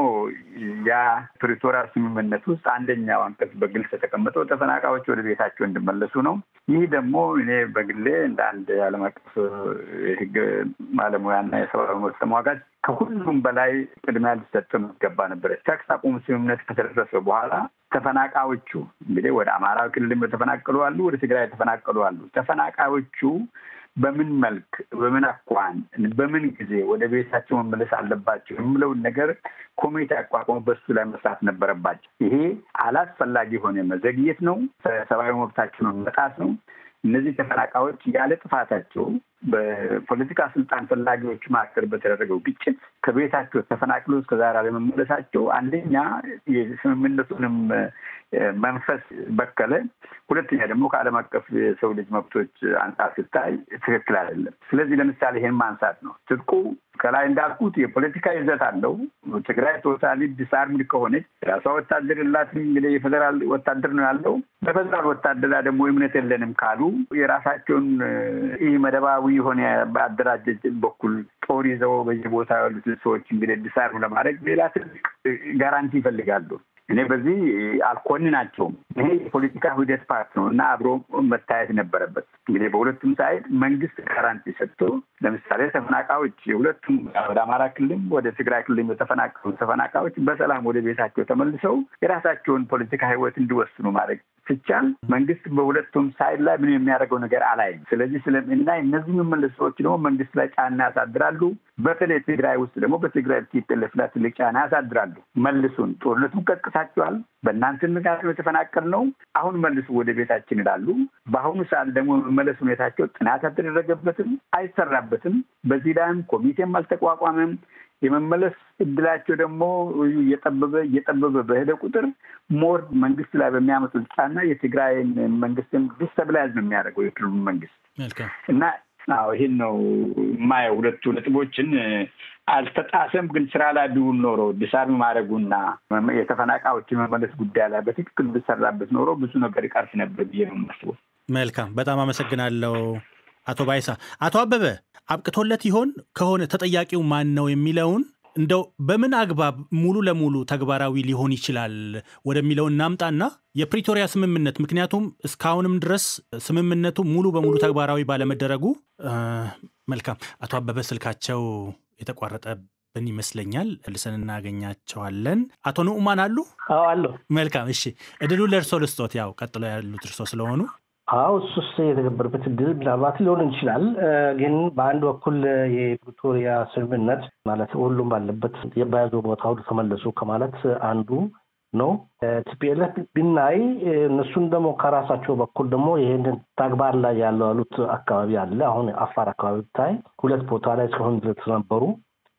ያ ፕሪቶሪያ ስምምነት ውስጥ አንደኛው አንቀጽ በግልጽ የተቀመጠው ተፈናቃዮች ወደ ቤታቸው እንዲመለሱ ነው። ይህ ደግሞ እኔ በግሌ እንደ አንድ ዓለም አቀፍ ህግ ባለሙያና የሰብአዊ መብት ተሟጋች ከሁሉም በላይ ቅድሚያ ሊሰጥ የሚገባ ነበረ። ተኩስ አቁም ስምምነት ከተደረሰ በኋላ ተፈናቃዮቹ እንግዲህ ወደ አማራ ክልል የተፈናቀሉ አሉ፣ ወደ ትግራይ የተፈናቀሉ አሉ። ተፈናቃዮቹ በምን መልክ በምን አኳን በምን ጊዜ ወደ ቤታቸው መመለስ አለባቸው የሚለውን ነገር ኮሚቴ አቋቁሞ በሱ ላይ መስራት ነበረባቸው። ይሄ አላስፈላጊ የሆነ መዘግየት ነው፣ ሰብአዊ መብታቸውን መጣስ ነው። እነዚህ ተፈናቃዮች ያለ ጥፋታቸው በፖለቲካ ስልጣን ፈላጊዎች መካከል በተደረገው ግጭት ከቤታቸው ተፈናቅሎ እስከዛሬ ለመመለሳቸው አንደኛ የስምምነቱንም መንፈስ በከለ፣ ሁለተኛ ደግሞ ከዓለም አቀፍ የሰው ልጅ መብቶች አንጻር ሲታይ ትክክል አይደለም። ስለዚህ ለምሳሌ ይሄን ማንሳት ነው። ትጥቁ ከላይ እንዳልኩት የፖለቲካ ይዘት አለው። ትግራይ ቶታሊ ዲስአርምድ ከሆነች ራሷ ወታደር የላትም። እንግዲህ የፌደራል ወታደር ነው ያለው። በፌደራል ወታደር ደግሞ እምነት የለንም ካሉ የራሳቸውን ይህ መደባዊ የሆነ በአደራጀት በኩል ጦር ይዘው በየቦታ ያሉት ሰዎች እንግዲህ ዲስአርም ለማድረግ ሌላ ትልቅ ጋራንቲ ይፈልጋሉ። እኔ በዚህ አልኮንናቸውም። ይሄ የፖለቲካ ሂደት ፓርት ነው እና አብሮ መታየት ነበረበት። እንግዲህ በሁለቱም ሳይድ መንግስት ጋራንቲ ሰጥቶ ለምሳሌ ተፈናቃዮች የሁለቱም ወደ አማራ ክልል ወደ ትግራይ ክልል የተፈናቀሉ ተፈናቃዮች በሰላም ወደ ቤታቸው ተመልሰው የራሳቸውን ፖለቲካ ህይወት እንዲወስኑ ማድረግ ሲቻል መንግስት በሁለቱም ሳይድ ላይ ምን የሚያደርገው ነገር አላይም። ስለዚህ እና እነዚህ የሚመለሱ ሰዎች ደግሞ መንግስት ላይ ጫና ያሳድራሉ። በተለይ ትግራይ ውስጥ ደግሞ በትግራይ ቲፒኤልኤፍ ላይ ትልቅ ጫና ያሳድራሉ። መልሱን፣ ጦርነቱን ቀጥቅሳቸዋል፣ በእናንተ ምክንያት ነው የተፈናቀልነው፣ አሁን መልሱ ወደ ቤታችን ይላሉ። በአሁኑ ሰዓት ደግሞ መመለስ ሁኔታቸው ጥናት አልተደረገበትም፣ አይሰራበትም። በዚህ ላይም ኮሚቴም አልተቋቋመም። የመመለስ እድላቸው ደግሞ እየጠበበ በሄደ ቁጥር ሞር መንግስት ላይ በሚያመጡት ጫና የትግራይን መንግስትን ዲስተብላይዝ ነው የሚያደርገው የክልሉ መንግስት እና ይህን ነው የማየው። ሁለቱ ነጥቦችን አልተጣሰም፣ ግን ስራ ላይ ቢውል ኖሮ ዲስአርም ማድረጉና የተፈናቃዮች መመለስ ጉዳይ ላይ በትክክል ቢሰራበት ኖሮ ብዙ ነገር ይቀርፍ ነበር ብዬ ነው የማስበው። መልካም፣ በጣም አመሰግናለሁ አቶ ባይሳ። አቶ አበበ አብቅቶለት ይሆን ከሆነ ተጠያቂው ማን ነው የሚለውን እንደው በምን አግባብ ሙሉ ለሙሉ ተግባራዊ ሊሆን ይችላል ወደሚለው እናምጣና የፕሪቶሪያ ስምምነት ምክንያቱም እስካሁንም ድረስ ስምምነቱ ሙሉ በሙሉ ተግባራዊ ባለመደረጉ መልካም አቶ አበበ ስልካቸው የተቋረጠብን ይመስለኛል። ልሰን እናገኛቸዋለን። አቶ ኑኡማን አሉ? አዎ አሉ። መልካም፣ እሺ እድሉ ለእርሶ ልስጦት። ያው ቀጥሎ ያሉት እርሶ ስለሆኑ እሱስ የተገበረበት እድል ምናልባት ሊሆን ይችላል። ግን በአንድ በኩል የፕሪቶሪያ ስምምነት ማለት ሁሉም ባለበት የባያዘው ቦታ ሁሉ ተመለሱ ከማለት አንዱ ነው። ቲፒኤልኤፍ ብናይ እነሱን ደግሞ ከራሳቸው በኩል ደግሞ ይሄንን ተግባር ላይ ያሉት አካባቢ አለ። አሁን አፋር አካባቢ ብታይ 2 ቦታ ላይ እስካሁን ድረስ ነበሩ።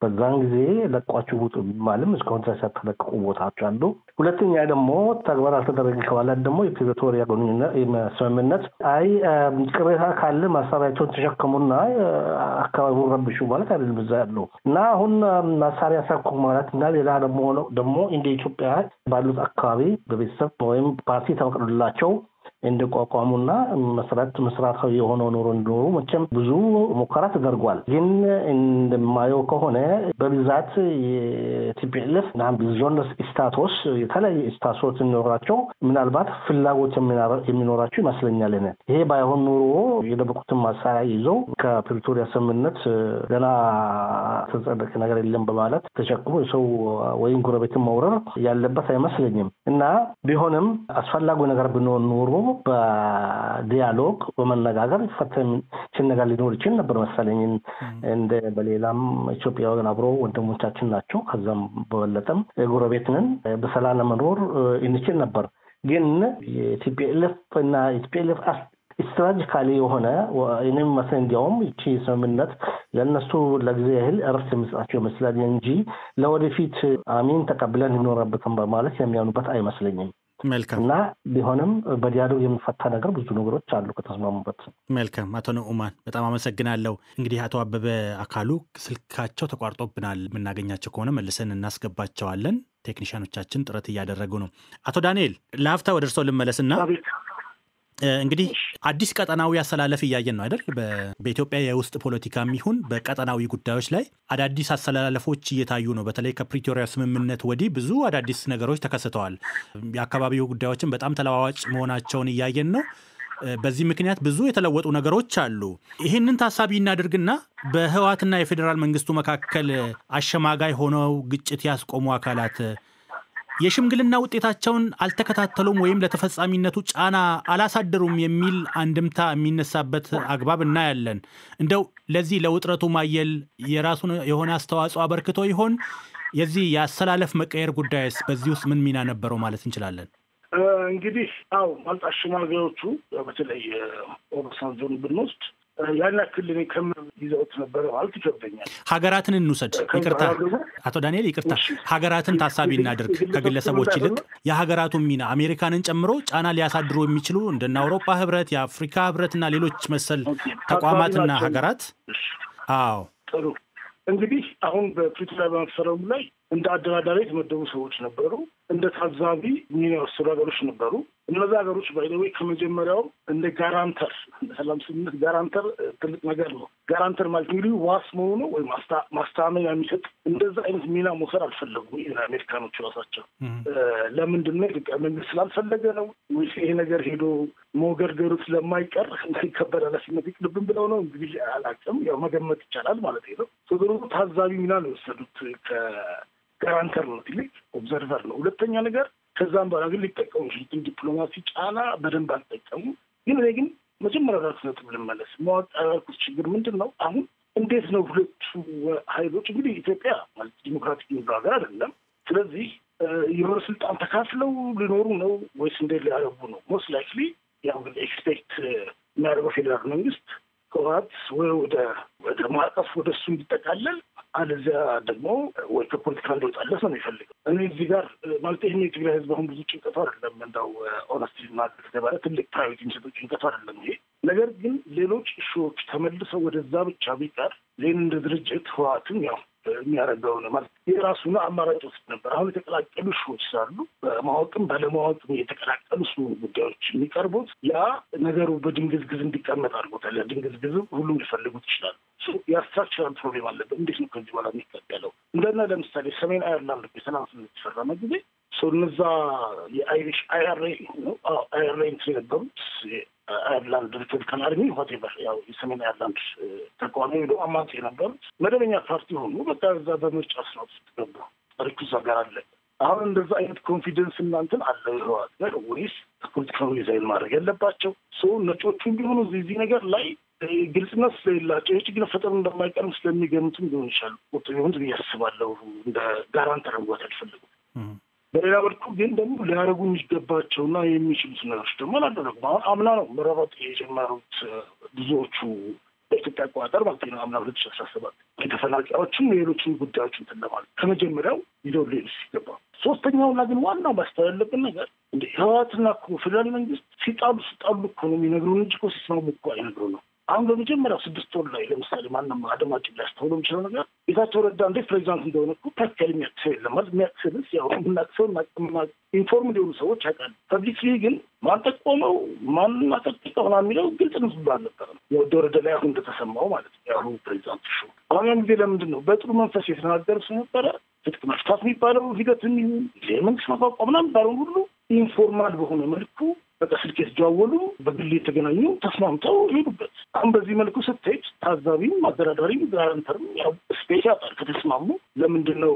በዛን ጊዜ ለቋችሁ ውጡ ማለም እስካሁን ድረስ ተለቀቁ ቦታዎች አሉ። ሁለተኛ ደግሞ ተግባር አልተደረገ ከማለት ደግሞ የፕሪቶሪያ ስምምነት ቅሬታ ካለ መሳሪያቸውን ተሸከሙና አካባቢውን ረብሹ ማለት አይደለም እዛ ያለው እና አሁን መሳሪያ ተሸከሙ ማለት እና ሌላ ደግሞ እንደ ኢትዮጵያ ባሉት አካባቢ በቤተሰብ ወይም ፓርቲ ተፈቅዶላቸው እንደቋቋሙና መስራታዊ የሆነው ኑሮ እንደሆኑ መቼም ብዙ ሙከራ ተደርጓል። ግን እንደማየው ከሆነ በብዛት የቲፒኤልኤፍ እና ቢዝነስ ስታቱስ የተለያየ ስታቱስ እንደኖራቸው ምናልባት ፍላጎት የሚኖራቸው ይመስለኛል። ይሄ ባይሆን ኑሮ የደበቁትን መሳሪያ ይዘው ከፕሪቶሪያ ስምምነት ገና ተጸደቀ ነገር የለም በማለት ተሸክሞ ሰው ወይም ጎረቤትን መውረር ያለበት አይመስለኝም እና ቢሆንም አስፈላጊ ነገር ቢኖር ኑሮ በዲያሎግ በመነጋገር ፈተም ነገር ሊኖር ይችላል ነበር መሰለኝ። እንደ በሌላም ኢትዮጵያውያን አብሮ ወንድሞቻችን ናቸው። ከዛም በበለጠም ጎረቤትንን በሰላም መኖር እንችል ነበር። ግን የቲፒኤልኤፍ እና የቲፒኤልኤፍ ስትራቴጂካሊ የሆነ እኔም መሰለኝ እንዲያውም እቺ ስምምነት ለነሱ ለጊዜ ያህል እረፍት የሚሰጣቸው ይመስላል እንጂ ለወደፊት አሚን ተቀብለን እንኖርበታለን በማለት የሚያምኑበት አይመስለኝም። መልካም እና ቢሆንም በዲያሎግ የሚፈታ ነገር ብዙ ነገሮች አሉ ከተስማሙበት። መልካም አቶ ነኡማን በጣም አመሰግናለሁ። እንግዲህ አቶ አበበ አካሉ ስልካቸው ተቋርጦብናል። የምናገኛቸው ከሆነ መልሰን እናስገባቸዋለን። ቴክኒሻኖቻችን ጥረት እያደረጉ ነው። አቶ ዳንኤል ለሀፍታ ወደ እርስዎ ልመለስና እንግዲህ አዲስ ቀጠናዊ አሰላለፍ እያየን ነው አይደል? በኢትዮጵያ የውስጥ ፖለቲካም ይሁን በቀጠናዊ ጉዳዮች ላይ አዳዲስ አሰላለፎች እየታዩ ነው። በተለይ ከፕሪቶሪያ ስምምነት ወዲህ ብዙ አዳዲስ ነገሮች ተከስተዋል። የአካባቢው ጉዳዮችን በጣም ተለዋዋጭ መሆናቸውን እያየን ነው። በዚህ ምክንያት ብዙ የተለወጡ ነገሮች አሉ። ይህንን ታሳቢ እናድርግና በህወሓትና የፌዴራል መንግስቱ መካከል አሸማጋይ ሆነው ግጭት ያስቆሙ አካላት የሽምግልና ውጤታቸውን አልተከታተሉም ወይም ለተፈጻሚነቱ ጫና አላሳደሩም የሚል አንድምታ የሚነሳበት አግባብ እናያለን። እንደው ለዚህ ለውጥረቱ ማየል የራሱን የሆነ አስተዋጽኦ አበርክቶ ይሆን? የዚህ የአሰላለፍ መቀየር ጉዳይስ በዚህ ውስጥ ምን ሚና ነበረው ማለት እንችላለን? እንግዲህ ማለት አሸማጋዮቹ በተለይ ኦባሳንጆን ብንወስድ ያን ያክል እኔ ከምን ይዘውት ነበረ ማለት ይከብደኛል። ሀገራትን እንውሰድ። ይቅርታ አቶ ዳንኤል ይቅርታ፣ ሀገራትን ታሳቢ እናድርግ ከግለሰቦች ይልቅ የሀገራቱን ሚና አሜሪካንን ጨምሮ ጫና ሊያሳድሩ የሚችሉ እንደና አውሮፓ ህብረት፣ የአፍሪካ ህብረትና ሌሎች መሰል ተቋማትና ሀገራት። ጥሩ እንግዲህ አሁን በፕሪቶሪያ በመፈረሙ ላይ እንደ አደራዳሪ የተመደቡ ሰዎች ነበሩ። እንደ ታዛቢ ሚና የወሰዱ ሀገሮች ነበሩ። እነዚህ ሀገሮች ባይደዌ ከመጀመሪያው እንደ ጋራንተር ሰላም ስምምነት ጋራንተር ትልቅ ነገር ነው። ጋራንተር ማለት እንግዲህ ዋስ መሆኑ ወይ ማስተማመኛ የሚሰጥ እንደዛ አይነት ሚና መውሰድ አልፈለጉም አሜሪካኖቹ ራሳቸው። ለምንድን ነው? የኢትዮጵያ መንግስት ስላልፈለገ ነው ወይስ ይሄ ነገር ሄዶ መወገርገሩ ስለማይቀር እንዳይከበር ኃላፊነት ይቅርብን ብለው ነው? እንግዲህ አላውቅም። ያው መገመት ይቻላል ማለት ነው። ሶድሮ ታዛቢ ሚና ነው የወሰዱት ጋራንተር ነው ትልቅ ኦብዘርቨር ነው። ሁለተኛ ነገር ከዛም በኋላ ግን ሊጠቀሙ ይችላል ዲፕሎማሲ ጫና በደንብ አልጠቀሙ። ግን መጀመሪያ ራሱ ነጥብ ልመለስ ማወጣት ችግር ምንድን ነው? አሁን እንዴት ነው ሁለቱ ኃይሎች እንግዲህ ኢትዮጵያ ማለት ዲሞክራቲክ ሀገር አይደለም። ስለዚህ የሆነ ስልጣን ተካፍለው ሊኖሩ ነው ወይስ እንዴት ሊያደርጉ ነው? ሞስት ላይክሊ ያው ግን ኤክስፔክት የሚያደርገው ፌዴራል መንግስት ህወሓት ወደ ማዕቀፍ ወደ እሱ እንዲጠቃለል አለዚያ ደግሞ ወይ ከፖለቲካ እንደወጣለት ነው የሚፈልገው። እኔ እዚህ ጋር ማለት ይህን የትግራይ ህዝብ አሁን ብዙ ጭንቀቱ አይደለም። እንደው ኦነስቲ ማለት ከተባለ ትልቅ ፕራዮሪቲ የሚሰጠው ጭንቀቱ አይደለም ይሄ ነገር። ግን ሌሎች እሾዎች ተመልሰው ወደዛ ብቻ ቢቀር ይህን እንደ ድርጅት ህወሓትም ያው የሚያደርገው ነው ማለት የራሱን አማራጭ ውስጥ ነበር። አሁን የተቀላቀሉ እሾዎች ስላሉ በማወቅም ባለማወቅም የተቀላቀሉ ጉዳዮች የሚቀርቡት ያ ነገሩ በድንግዝግዝ እንዲቀመጥ አድርጎታል። ድንግዝግዝ ሁሉም ሊፈልጉት ይችላል። የስትራክቸራል ፕሮብሌም አለበት። እንዴት ነው ከዚህ በኋላ የሚቀጠለው? እንደና ለምሳሌ ሰሜን አየርላንድ የሰላም ስምምነት የተፈረመ ጊዜ እነዛ የአይሪሽ አይአርኤ ነው አይአርኤ እንትን የነበሩት አየርላንድ ሪፐብሊካን አርሚ ሆቴቨር ያው የሰሜን አየርላንድ ተቃዋሚ ነው አማጺ የነበሩት መደበኛ ፓርቲ ሆኑ። በቃ እዛ በምርጫ ስራ ውስጥ ገቡ። ሪኩዛ ጋር አለ። አሁን እንደዛ አይነት ኮንፊደንስ እናንተን አለ ህወሓት ጋር ወይስ ፖለቲካዊ ዲዛይን ማድረግ ያለባቸው ነጮቹ ቢሆኑ እዚህ ነገር ላይ ግልጽነት ስለሌላቸው የችግር ፈጠሩ እንደማይቀርም ስለሚገምቱም ሊሆን ይችላል። ቁጥ ቢሆን ያስባለሁ እንደ ጋራንተር እንጓት አልፈልጉም። በሌላ በኩል ግን ደግሞ ሊያደርጉ የሚገባቸውና የሚችሉት ነገሮች ደግሞ አላደረጉም። አሁን አምና ነው መረበጥ የጀመሩት ብዙዎቹ በኢትዮጵያ አቆጣጠር ማለት ነው አምና 2017 የተፈናቃዮችም ሌሎችም ጉዳዮች እንትን ለማለት ከመጀመሪያው ይዘው ሊሄድ ሲገባ ሶስተኛውና ግን ዋናው ማስተዋል ያለብን ነገር እንደ ህወሓትና ፌዴራል መንግስት ሲጣሉ እኮ ነው የሚነግሩን እንጂ እኮ ሲስማሙ እኮ አይነግሩን ነው። አሁን በመጀመሪያው 6 ወር ላይ ለምሳሌ ማንም አድማጭ ሊያስተውለው የሚችለው ነገር ጌታቸው ረዳ እንዴት ፕሬዚዳንት እንደሆነ እኮ ፕራክቲካሊ የሚያክሰው የለም ማለት የሚያክሰልስ ያው የምናክሰው ኢንፎርምድ የሆኑ ሰዎች ያውቃሉ። ፐብሊክሊ ግን ማን ጠቆመው ማን አጠጥቀው ና የሚለው ግልጽ ንስባ አልነበረም። የወረደ ላይ አሁን እንደተሰማው ማለት ነው ያሁኑ ፕሬዚዳንት ሹ አሁን ያን ጊዜ ለምንድን ነው በጥሩ መንፈስ የተናገረ ስለነበረ ትጥቅ መፍታት የሚባለው ሂደት የመንግስት መቋቋም ምናምን የሚባለው ሁሉ ኢንፎርማል በሆነ መልኩ በቃ ስልክ የተደዋወሉ በግል የተገናኙ ተስማምተው ሄዱበት። አሁን በዚህ መልኩ ስትሄድ ታዛቢም አደራዳሪም ጋራንተርም ያው ስፔስ ያጣል። ከተስማሙ ለምንድነው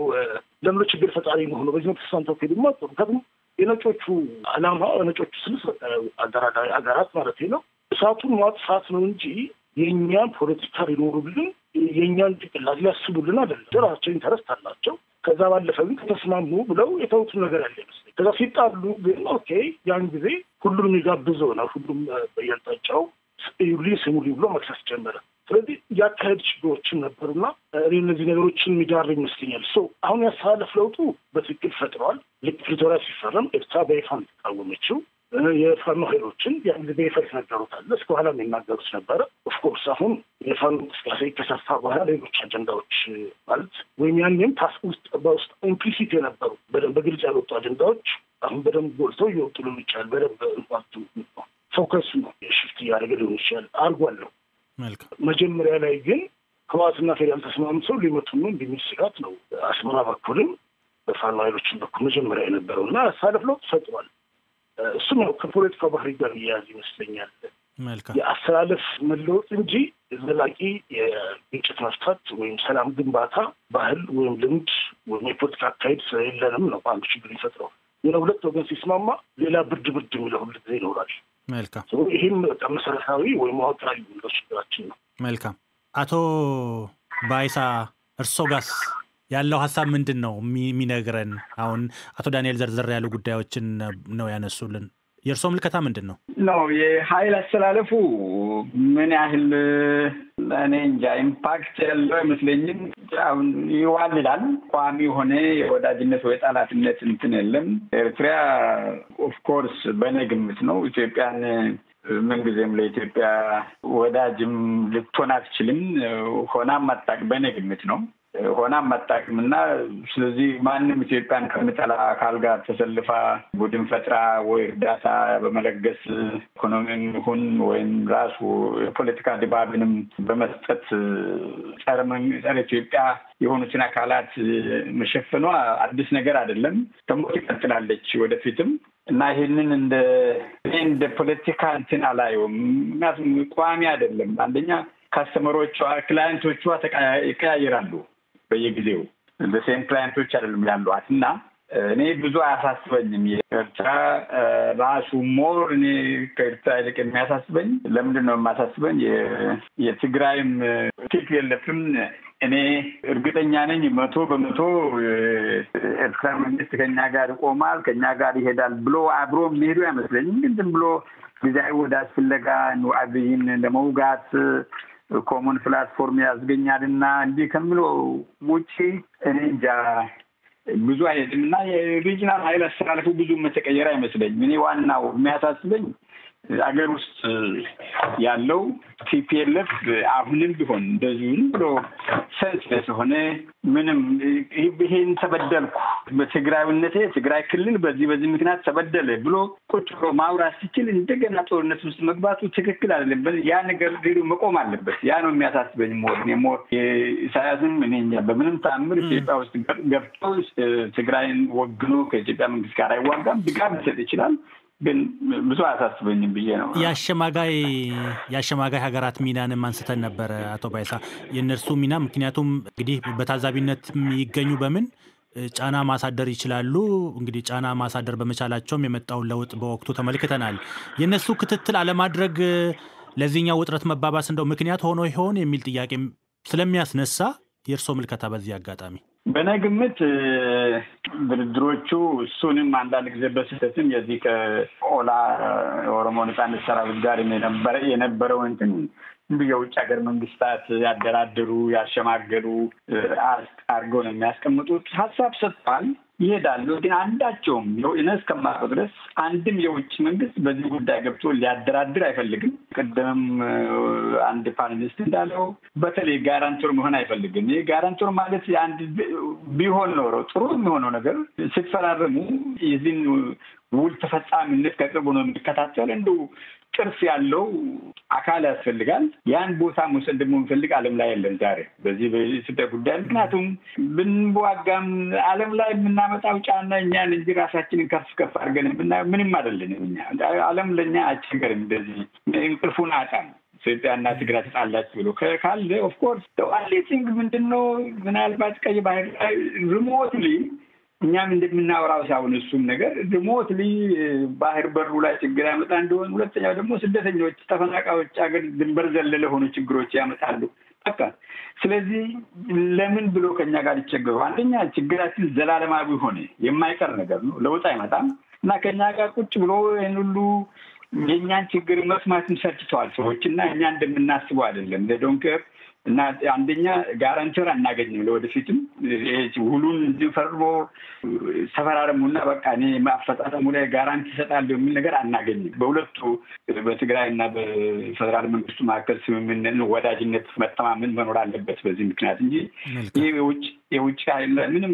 ችግር ፈጣሪ መሆኑ በዚህ ነው ተስማምተው ሄዱማ ጥሩ ከዚህ የነጮቹ ዓላማ ነጮቹ ስልስ አደራዳሪ አገራት ማለት ነው እሳቱን ማጥፋት ነው እንጂ የእኛን ፖለቲካ ሊኖሩልን የእኛን ጭቅላት ሊያስቡልን አይደለም። ራሳቸው ኢንተረስት አላቸው። ከዛ ባለፈ ግን ከተስማሙ ብለው የተውትን ነገር ያለ ይመስለኝ። ከዛ ሲጣሉ ግን ኦኬ ያን ጊዜ ሁሉም የሚጋብዘው ነው። ሁሉም በየአቅጣጫው እዩልኝ ስሙልኝ ብሎ መክሰስ ጀመረ። ስለዚህ ያካሄድ ችግሮችም ነበሩና እነዚህ ነገሮችን የሚዳር ይመስለኛል። አሁን ያስተላለፍ ለውጡ በትክክል ፈጥረዋል። ልክ ፕሪቶሪያ ሲፈረም ኤርትራ በይፋ ተቃወመችው። የፋኖ ኃይሎችን ያን ጊዜ በይፋ የተናገሩት አለ እስከኋላ የሚናገሩት ነበረ። ኦፍኮርስ አሁን የፋኖ እንቅስቃሴ ከሰፋ በኋላ ሌሎች አጀንዳዎች ማለት ወይም ያኔም ታስክ ውስጥ በውስጥ ኢምፕሊሲት የነበሩ በደንብ በግልጽ ያልወጡ አጀንዳዎች አሁን በደንብ ጎልተው እየወጡ ሊሆን ይችላል። በደንብ ኢምፓክቱ ፎከሱ ነው ሽፍት እያደረገ ሊሆን ይችላል አድርጓለሁ። መጀመሪያ ላይ ግን ህወሓትና ፌዴራል ተስማምተው ሊመቱን ነው እንደሚል ስጋት ነው አስመራ በኩልም በፋኖ ኃይሎችን በኩል መጀመሪያ የነበረው እና ያሳለፍ ለውጥ ፈጥሯል። እሱም ያው ከፖለቲካ ባህሪ ጋር እያያዝ ይመስለኛል። የአስተላለፍ መለወጥ እንጂ ዘላቂ የግጭት መፍታት ወይም ሰላም ግንባታ ባህል ወይም ልምድ ወይም የፖለቲካ አካሄድ ስለሌለንም ነው አንዱ ችግር ይፈጥረው። ሁለት ወገን ሲስማማ ሌላ ብርድ የሚለው ሁሉ ጊዜ ይኖራል። መልካም። ይህም በጣም መሰረታዊ ወይም መዋቅራዊ የሚለው ችግራችን ነው። መልካም። አቶ ባይሳ እርሶ ጋስ ያለው ሀሳብ ምንድን ነው የሚነግረን? አሁን አቶ ዳንኤል ዘርዘር ያሉ ጉዳዮችን ነው ያነሱልን። የእርሶ ምልከታ ምንድን ነው? የኃይል አስተላለፉ ምን ያህል እኔ እንጃ ኢምፓክት ያለው አይመስለኝም። አሁን ይዋልላል። ቋሚ የሆነ የወዳጅነት ወይ ጠላትነት እንትን የለም። ኤርትራ ኦፍኮርስ በእኔ ግምት ነው ኢትዮጵያን ምንጊዜም ለኢትዮጵያ ወዳጅም ልትሆን አትችልም። ሆናም አታውቅ በእኔ ግምት ነው ሆናም አታውቅም እና ስለዚህ ማንም ኢትዮጵያን ከሚጠላ አካል ጋር ተሰልፋ ቡድን ፈጥራ ወይ እርዳታ በመለገስ ኢኮኖሚም ይሁን ወይም ራሱ የፖለቲካ ድባብንም በመስጠት ጸረ ኢትዮጵያ የሆኑትን አካላት መሸፈኗ አዲስ ነገር አይደለም። ደግሞ ትቀጥላለች ወደፊትም እና ይሄንን እንደ ፖለቲካ እንትን አላየውም። ምክንያቱም ቋሚ አይደለም። አንደኛ ካስተመሮቿ ክላይንቶቿ ይቀያየራሉ በየጊዜው በሴም ክላይንቶች አይደሉም ያሏት እና እኔ ብዙ አያሳስበኝም። የኤርትራ ራሱ ሞር እኔ ከኤርትራ ይልቅ የሚያሳስበኝ ለምንድን ነው የማሳስበኝ የትግራይም ቲክ የለፍም። እኔ እርግጠኛ ነኝ 100% ኤርትራ መንግስት ከኛ ጋር ይቆማል ከኛ ጋር ይሄዳል ብሎ አብሮ የሚሄዱ አይመስለኝም። ግን ዝም ብሎ ጊዜያዊ ወዳጅ ፍለጋ ነው አብይን ለመውጋት ኮመን ፕላትፎርም ያስገኛልና እንዲህ ከምለው ውጪ እኔ እንጃ ብዙ አይደልና የሪጂናል ኃይል አስተላለፉ ብዙ መተቀየር አይመስለኝም። እኔ ዋናው የሚያሳስበኝ አገር ውስጥ ያለው ቲፒኤልኤፍ አሁንም ቢሆን እንደዚሁ ብሎ ሰንስለስ ሆነ ምንም ይሄን ተበደልኩ በትግራይነቴ ትግራይ ክልል በዚህ ምክንያት ተበደለ ብሎ ቁጭ ብሎ ማውራት ሲችል እንደገና ጦርነት ውስጥ መግባቱ ትክክል አይደለም። ያ ነገር ሊሉ መቆም አለበት። ያ ነው የሚያሳስበኝ። ሞር ኢሳያስም እኔ እንጃ በምንም ተአምር ኢትዮጵያ ውስጥ ገብቶ ትግራይን ወግኖ ከኢትዮጵያ መንግስት ጋር አይዋጋም። ድጋፍ ሊሰጥ ይችላል ግን ብዙ አያሳስበኝም ብዬ ነው። የአሸማጋይ ሀገራት ሚናንም አንስተን ነበረ አቶ ባይሳ። የእነርሱ ሚና ምክንያቱም እንግዲህ በታዛቢነት የሚገኙ በምን ጫና ማሳደር ይችላሉ። እንግዲህ ጫና ማሳደር በመቻላቸውም የመጣውን ለውጥ በወቅቱ ተመልክተናል። የእነሱ ክትትል አለማድረግ ለዚህኛው ውጥረት መባባስ እንደው ምክንያት ሆኖ ይሆን የሚል ጥያቄ ስለሚያስነሳ የእርሶ ምልከታ በዚህ አጋጣሚ? በእኔ ግምት ድርድሮቹ እሱንም አንዳንድ ጊዜ በስህተትም የዚህ ከኦላ የኦሮሞ ነጻነት ሰራዊት ጋር የነበረው እንትን የውጭ ሀገር መንግስታት ያደራደሩ ያሸማገሉ አድርገው ነው የሚያስቀምጡት። ሀሳብ ሰጥቷል ይሄዳሉ። ግን አንዳቸውም እስከማውቀው ድረስ አንድም የውጭ መንግስት በዚህ ጉዳይ ገብቶ ሊያደራድር አይፈልግም። ቅድምም አንድ ፓነሊስት እንዳለው በተለይ ጋራንተር መሆን አይፈልግም። ይህ ጋራንተር ማለት አንድ ቢሆን ኖሮ ጥሩ የሚሆነው ነገር ስትፈራረሙ የዚህን ውል ተፈጻሚነት ከቅርቡ ነው የሚከታተል እንደው ቅርስ ያለው አካል ያስፈልጋል። ያን ቦታ መውሰድ ደግሞ የሚፈልግ ዓለም ላይ የለም ዛሬ በዚህ በኢትዮጵያ ጉዳይ። ምክንያቱም ብንዋጋም ዓለም ላይ የምናመጣው ጫና እኛን እንጂ ራሳችንን ከፍ አድርገን ምንም አይደለንም። እኛ ዓለም ለእኛ አስቸገርም። እንደዚህ እንቅልፉን አጣም ኢትዮጵያና ትግራይ ተጣላችሁ ብሎ ካለ ኦፍኮርስ አሌቲንግ ምንድን ነው ምናልባት ቀይ ባህር ላይ ሪሞትሊ እኛም እንደምናወራው ሳይሆን እሱም ነገር ሪሞትሊ ባህር በሩ ላይ ችግር ያመጣ እንደሆነ፣ ሁለተኛው ደግሞ ስደተኞች ተፈናቃዮች ሀገር ድንበር ዘለለ ሆኑ ችግሮች ያመጣሉ። በቃ ስለዚህ ለምን ብሎ ከኛ ጋር ይቸገሩ? አንደኛ ችግራችን ዘላለማዊ ሆነ የማይቀር ነገር ነው፣ ለውጥ አይመጣም እና ከኛ ጋር ቁጭ ብሎ ይህን ሁሉ የእኛን ችግር መስማትን ሰልችተዋል ሰዎች እና እኛ እንደምናስበው አይደለም ለዶንከር እና አንደኛ ጋራንተር አናገኝም። ለወደፊትም ሁሉን ፈርሞ ተፈራረሙና በቃ እኔ ማፈጣጠሙ ላይ ጋራንቲ ይሰጣል የሚል ነገር አናገኝም። በሁለቱ በትግራይ እና በፌደራል መንግስቱ መካከል ስምምነት፣ ወዳጅነት፣ መተማመን መኖር አለበት በዚህ ምክንያት እንጂ ይሄ የውጭ ምንም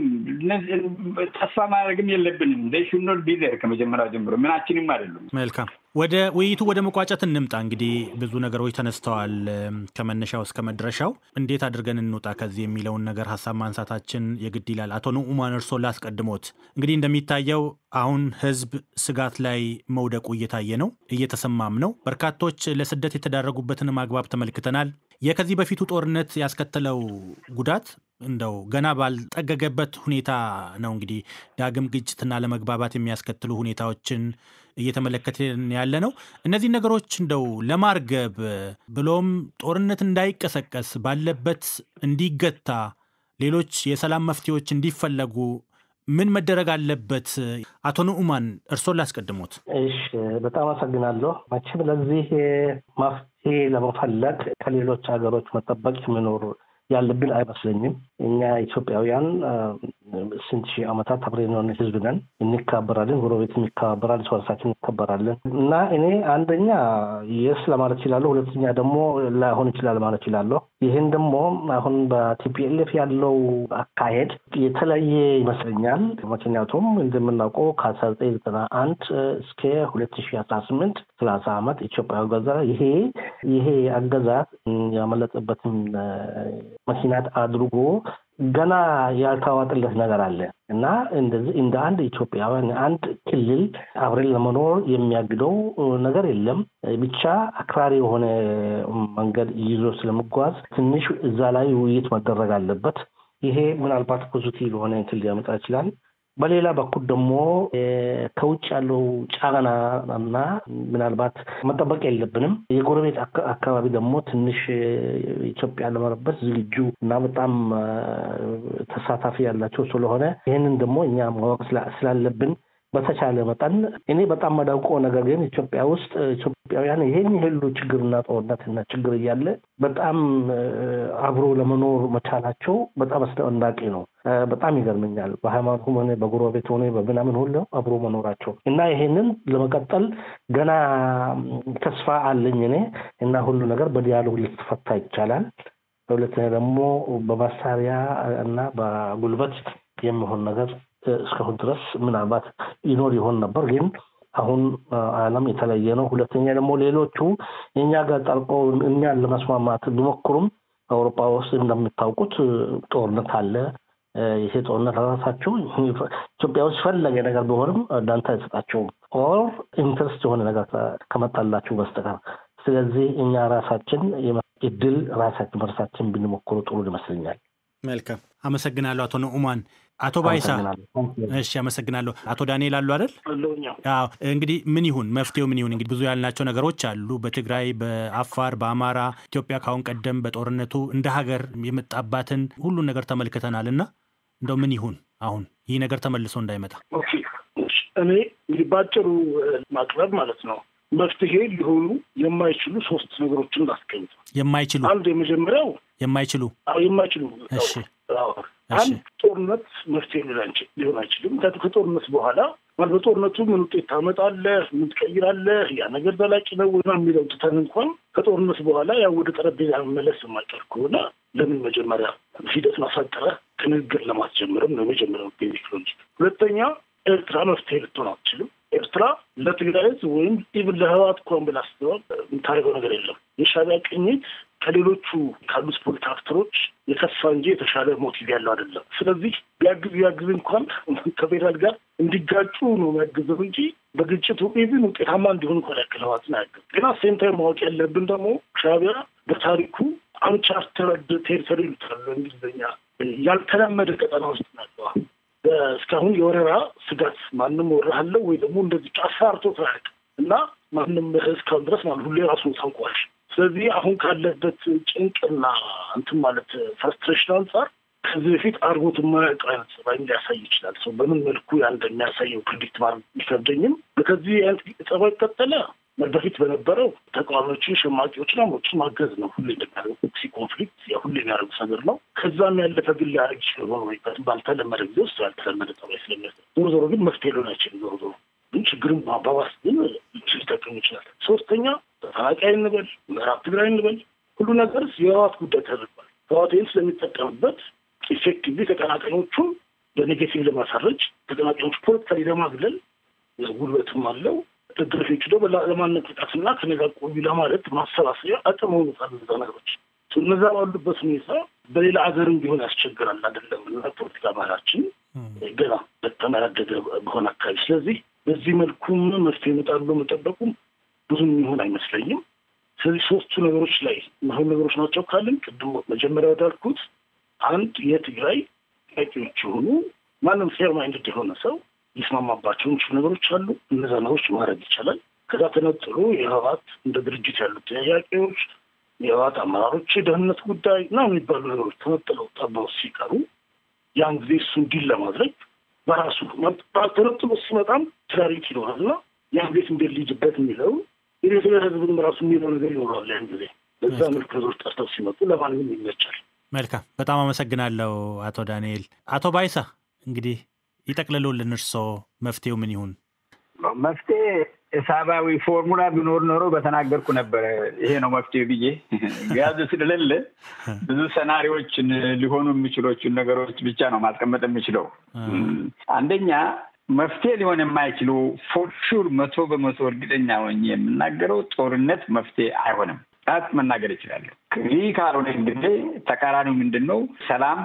ተስፋ ማድረግም የለብንም። ሹድ ኖት ቢ ዜር ከመጀመሪያው ጀምሮ ምናችንም አይደሉም። መልካም ወደ ውይይቱ ወደ መቋጨት እንምጣ። እንግዲህ ብዙ ነገሮች ተነስተዋል ከመነሻው እስከ መድረሻው። እንዴት አድርገን እንውጣ ከዚህ የሚለውን ነገር ሀሳብ ማንሳታችን የግድ ይላል። አቶ ኑዑማን እርሶ ላስቀድሞት። እንግዲህ እንደሚታየው አሁን ህዝብ ስጋት ላይ መውደቁ እየታየ ነው፣ እየተሰማም ነው። በርካቶች ለስደት የተዳረጉበትን አግባብ ተመልክተናል። የከዚህ በፊቱ ጦርነት ያስከተለው ጉዳት እንደው ገና ባልጠገገበት ሁኔታ ነው። እንግዲህ ዳግም ግጭትና ለመግባባት የሚያስከትሉ ሁኔታዎችን እየተመለከትን ያለ ነው። እነዚህ ነገሮች እንደው ለማርገብ ብሎም ጦርነት እንዳይቀሰቀስ ባለበት እንዲገታ ሌሎች የሰላም መፍትሄዎች እንዲፈለጉ ምን መደረግ አለበት? አቶ ኑዑማን እርሶን ላስቀድሞት። እሺ፣ በጣም አመሰግናለሁ። መቼም ለዚህ መፍትሄ ለመፈለግ ከሌሎች ሀገሮች መጠበቅ የሚኖር ያለብን አይመስለኝም። እኛ ኢትዮጵያውያን ስንት ሺህ ዓመታት አብረን የኖርን ህዝብ ነን። እንከባበራለን፣ ጎረቤትም ይከባበራል፣ ሰውራሳችን እንከባበራለን እና እኔ አንደኛ የስ ለማለት እችላለሁ፣ ሁለተኛ ደግሞ ላይሆን ይችላል ማለት እችላለሁ። ይህን ደግሞ አሁን በቲፒኤልኤፍ ያለው አካሄድ የተለየ ይመስለኛል። ምክንያቱም እንደምናውቀው ከ1991 እስከ 2018 30 ዓመት ኢትዮጵያ ገዛ ይሄ አገዛዝ ያመለጠበትን ምክንያት አድርጎ ገና ያልተዋጠለት ነገር አለ እና እንደዚህ እንደ አንድ ኢትዮጵያውያን አንድ ክልል አብረን ለመኖር የሚያግደው ነገር የለም። ብቻ አክራሪ የሆነ መንገድ ይዞ ስለመጓዝ ትንሽ እዛ ላይ ውይይት መደረግ አለበት። ይሄ ምናልባት ፖዚቲቭ የሆነ እንትን ሊያመጣ ይችላል። በሌላ በኩል ደግሞ ከውጭ ያለው ጫና እና ምናልባት መጠበቅ የለብንም። የጎረቤት አካባቢ ደግሞ ትንሽ ኢትዮጵያ ለመረበሽ ዝግጁ እና በጣም ተሳታፊ ያላቸው ስለሆነ ይህንን ደግሞ እኛ ማወቅ ስላለብን በተቻለ መጠን እኔ በጣም መዳውቀው ነገር ግን ኢትዮጵያ ውስጥ ኢትዮጵያውያን ይሄን ሁሉ ችግርና ጦርነትና ችግር እያለ በጣም አብሮ ለመኖር መቻላቸው በጣም አስደናቂ ነው። በጣም ይገርመኛል። በሃይማኖትም ሆነ በጎረቤት ሆነ በምናምን ሁሉ አብሮ መኖራቸው እና ይሄንን ለመቀጠል ገና ተስፋ አለኝ እኔ እና ሁሉ ነገር በዲያሎግ ሊፈታ ይቻላል። ሁለተኛ ደግሞ በመሳሪያ እና በጉልበት የሚሆን ነገር እስካሁን ድረስ ምናልባት ይኖር ይሆን ነበር፣ ግን አሁን ዓለም የተለየ ነው። ሁለተኛ ደግሞ ሌሎቹ እኛ ጋር ጠልቀው እኛን ለመስማማት ቢሞክሩም አውሮፓ ውስጥ እንደምታውቁት ጦርነት አለ። ይሄ ጦርነት ራሳቸው ኢትዮጵያ ውስጥ ፈለገ ነገር ቢሆንም ዳንታ አይሰጣቸውም ኦር ኢንትረስት የሆነ ነገር ከመጣላችሁ በስተቀር። ስለዚህ እኛ ራሳችን የእድል ራሳችን ብንሞክሩ ጥሩ ይመስለኛል። መልካም አመሰግናለሁ አቶ ኑዑማን። አቶ ባይሳ እሺ፣ አመሰግናለሁ። አቶ ዳንኤል አሉ አይደል? አዎ። እንግዲህ ምን ይሁን መፍትሄው ምን ይሁን? እንግዲህ ብዙ ያልናቸው ነገሮች አሉ። በትግራይ፣ በአፋር፣ በአማራ ኢትዮጵያ ካሁን ቀደም በጦርነቱ እንደ ሀገር የመጣባትን ሁሉን ነገር ተመልክተናል እና እንደው ምን ይሁን አሁን ይህ ነገር ተመልሶ እንዳይመጣ? እኔ እንግዲህ ባጭሩ ማቅረብ ማለት ነው መፍትሄ ሊሆኑ የማይችሉ 3 ነገሮችን ላስቀምጥ። የማይችሉ አንድ የመጀመሪያው የማይችሉ እሺ አንድ ጦርነት መፍትሄ ሊሆን አይችልም። ከጦርነት በኋላ ማለት በጦርነቱ ምን ውጤት ታመጣለህ፣ ምን ትቀይራለህ፣ ያ ነገር ዘላቂ ነው ወይ የሚለው ትተን እንኳን ከጦርነት በኋላ ያው ወደ ጠረጴዛ መመለስ የማይቀር ከሆነ ለምን መጀመሪያ ሂደቱን አሳጥረህ ከንግግር ለማስጀመርም ነው የመጀመሪያው ቤዚክ ሎጂክ። ሁለተኛ ኤርትራ መፍትሄ ልትሆን አትችልም። ኤርትራ ለትግራይ ወይም ኢቭን ለህወሓት እንኳን ብላ ስትሆን የምታደርገው ነገር የለም። የሻዕቢያ ቅኝት ከሌሎቹ ካሉት ፖለቲካ አክተሮች የከፋ እንጂ የተሻለ ሞቲቭ ያለው አይደለም። ስለዚህ ቢያግዝ እንኳን ከፌዴራል ጋር እንዲጋጩ ነው የሚያግዘው እንጂ በግጭቱ ኢቭን ውጤታማ እንዲሆን እንኳን ያክል ህወሓትን አያግዝም። ግን ሴንተር ማወቅ ያለብን ደግሞ ሻዕቢያ በታሪኩ አንቻርተርድ ቴሪቶሪ ይሉታል በእንግሊዝኛ ያልተለመደ ቀጠና ውስጥ ናቸው። እስካሁን የወረራ ስጋት ማንም ወረሃለው ወይ ደግሞ እንደዚህ አሳርቶ ታሪክ እና ማንም እስካሁን ድረስ ማለት ሁሌ ራሱ ታንቋሽ። ስለዚህ አሁን ካለበት ጭንቅና እንትን ማለት ፍራስትሬሽን አንጻር ከዚህ በፊት አርጎት የማያውቅ አይነት ጸባይ ሊያሳይ ይችላል። ሰው በምን መልኩ ያ እንደሚያሳየው ፕሪዲክት ማድረግ ቢከብደኝም ከዚህ አይነት ጸባይ ቀጠለ በፊት በነበረው ተቃዋሚዎችን ሸማቂዎችን አሞችን ማገዝ ነው ሁሌ እንደሚያደርጉት ኮንፍሊክት ሁሌ የሚያደርጉት ነገር ነው። ከዛም ያለፈ ግን ሊያደርግ ይችላል ሆኖ ባልተለመደ ጊዜ ውስጥ ያልተለመደ ጸባይ ስለሚያሳይ ዞሮ ግን መፍትሄ ሊሆን አይችልም። ዞሮ ግን ችግርን ማባባስ ግን ሊጠቅም ይችላል። ሶስተኛ ተፈናቃይ እንበል ምዕራብ ትግራይ እንበል ሁሉ ነገር የህወሓት ጉዳይ ተደርጓል። ህወሓት ይህን ስለሚጠቀምበት ኢፌክቲቭሊ ተቀናቃኞቹን በኔጌቲቭ ለማሳረጅ ተቀናቃኞቹ ፖለቲካሊ ለማግለል ጉልበትም አለው። ተደረፈች ደግሞ ለማነቃቃትና ከነጋ ቆዩ ለማለት ማሰባሰቢያ አቅም ሆኖታል። እነዛ ነገሮች እነዛ ባሉበት ሁኔታ በሌላ ሀገርም ቢሆን ያስቸግራል አይደለም እና ፖለቲካ ባህላችን ገና በጣም ያደገ በሆነ አካባቢ ስለዚህ በዚህ መልኩም መፍትሄ ይመጣሉ መጠበቁም ብዙም የሚሆን አይመስለኝም። ስለዚህ 3ቱ ነገሮች ላይ መሆን ነገሮች ናቸው ካልን ቅድም መጀመሪያ ወዳልኩት አንድ የትግራይ ጥያቄዎች የሆኑ ማንም ፌር ማይንድድ የሆነ ሰው ሊስማማባቸው የሚችሉ ነገሮች አሉ። እነዛ ነገሮች ማድረግ ይቻላል። ከዛ ተነጥሎ የህወሓት እንደ ድርጅት ያሉት ጥያቄዎች የህወሓት አመራሮች የደህንነት ጉዳይ እና የሚባሉ ነገሮች ተነጥለው ጠባው ሲቀሩ ያን ጊዜ እሱን ዲል ለማድረግ በራሱ ተነጥሎ ሲመጣም ክላሪቲ ይኖራልና ያን ጊዜ እንዴት ሊድበት የሚለው የኢትዮጵያ ህዝብም ራሱ የሚለው ነገር ይኖራል። ያን ጊዜ በዛ መልክ ነገሮች ጠርተው ሲመጡ ለማንም ይመቻል። መልካም፣ በጣም አመሰግናለሁ አቶ ዳንኤል። አቶ ባይሳ እንግዲህ ይጠቅልሉልን እርስዎ መፍትሄው ምን ይሁን? መፍትሄ ሂሳባዊ ፎርሙላ ቢኖር ኖሮ በተናገርኩ ነበር ይሄ ነው መፍትሄ ብዬ ጋዝ ስለሌለ ብዙ ሰናሪዎችን ሊሆኑ የሚችሉትን ነገሮች ብቻ ነው ማስቀመጥ የሚችለው። አንደኛ መፍትሄ ሊሆን የማይችሉ ፎር ሹር 100% እርግጠኛ ሆኜ የምናገረው ጦርነት መፍትሄ አይሆንም። ታት መናገር ይችላል። ይህ ካልሆነ እንግዲህ ተቃራኒው ምንድነው? ሰላም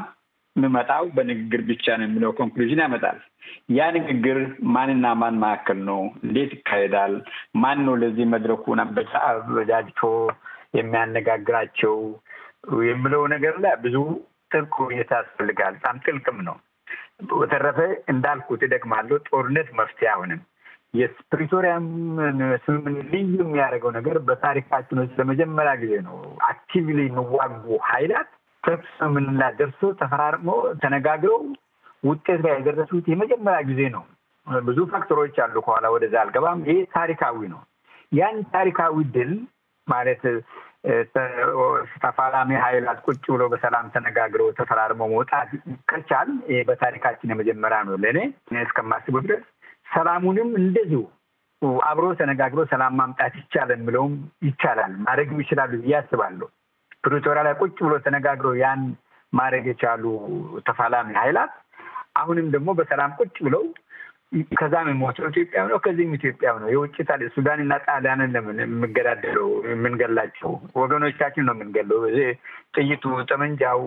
የሚመጣው በንግግር ብቻ ነው የሚለው ኮንክሉዥን ያመጣል። ያ ንግግር ማንና ማን መካከል ነው? እንዴት ይካሄዳል? ማን ነው ለዚህ መድረኩን አበጃጅቶ የሚያነጋግራቸው የሚለው ነገር ላይ ብዙ ጥልቅ ውይይት ያስፈልጋል። በጣም ጥልቅም ነው። በተረፈ እንዳልኩት እደግማለሁ፣ ጦርነት መፍትሄ አይሆንም። የፕሪቶሪያም ስምምነት ልዩ የሚያደርገው ነገር በታሪካችን ውስጥ ለመጀመሪያ ጊዜ ነው አክቲቭሊ የሚዋጉ ኃይላት ስምምነት ላይ ደርሶ ተፈራርሞ ተነጋግረው ውጤት ላይ የደረሱት የመጀመሪያ ጊዜ ነው። ብዙ ፋክተሮች አሉ፣ ከኋላ ወደዛ አልገባም። ይሄ ታሪካዊ ነው። ያን ታሪካዊ ድል ማለት ተፋላሚ ኃይላት ቁጭ ብሎ በሰላም ተነጋግረው ተፈራርመው መውጣት ከቻል ይሄ በታሪካችን የመጀመሪያ ነው ለኔ እስከማስበው ድረስ። ሰላሙንም እንደዚሁ አብሮ ተነጋግሮ ሰላም ማምጣት ይቻላል የሚለውም ይቻላል ማድረግም ይችላሉ ብዬ አስባለሁ። ፕሪቶሪያ ላይ ቁጭ ብሎ ተነጋግሮ ያን ማድረግ የቻሉ ተፋላሚ ኃይላት አሁንም ደግሞ በሰላም ቁጭ ብለው ከዛም ሞተው ኢትዮጵያ ነው ከዚህም ኢትዮጵያ ነው የውጭ ታዲያ ሱዳንና ጣሊያንን ለምን የምንገዳደለው የምንገላቸው ወገኖቻችን ነው የምንገለው። ጥይቱ ጠመንጃው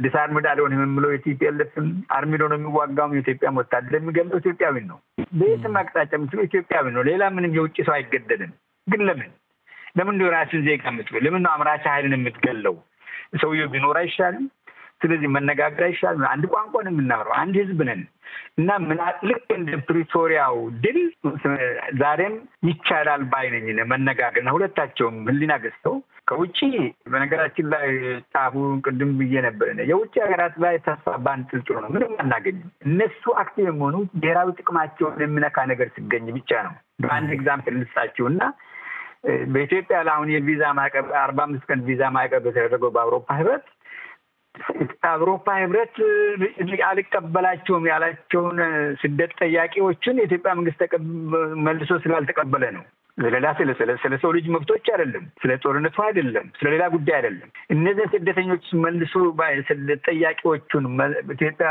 ዲሳር መዳለውን የምንለው የኢትዮጵያለፍን አርሚዶ ነው የሚዋጋው የኢትዮጵያ ወታደር የሚገለው ኢትዮጵያዊ ነው። በየትም አቅጣጫ የምትለው ኢትዮጵያዊ ነው። ሌላ ምንም የውጭ ሰው አይገደልም። ግን ለምን ነው ራስን ዜጋ የምትለው? ለምን ነው አምራች ኃይልን የምትገለው? ሰውየው ቢኖር አይሻልም? ስለዚህ መነጋገር አይሻልም? አንድ ቋንቋ ነው የምናወራው፣ አንድ ህዝብ ነን እና ምን ልክ እንደ ፕሪቶሪያው ድል ዛሬም ይቻላል ባይነኝ መነጋገርና ሁለታቸውም ህሊና ገዝተው ከውጪ በነገራችን ላይ ጻፉ ቅድም ብዬ ነበር የውጪ ሀገራት ላይ ተስፋ ባንጥልጥሎ ነው ምንም አናገኝም። እነሱ አክቲቭ የሆኑት ብሔራዊ ጥቅማቸውን የሚነካ ነገር ሲገኝ ብቻ ነው። በአንድ ኤግዛምፕል ልስጣችሁና በኢትዮጵያ ለአሁን የቪዛ ማዕቀብ 45 ቀን ቪዛ ማዕቀብ የተደረገው በአውሮፓ ህብረት አልቀበላቸውም ያላቸውን ስደት ጠያቂዎችን የኢትዮጵያ መንግስት መልሶ ስላልተቀበለ ነው። ስለ ሰው ልጅ መብቶች አይደለም፣ ስለ ጦርነቱ አይደለም፣ ስለ ሌላ ጉዳይ አይደለም። እነዚህ ስደተኞች መልሶ ስደት ጠያቂዎቹን ኢትዮጵያ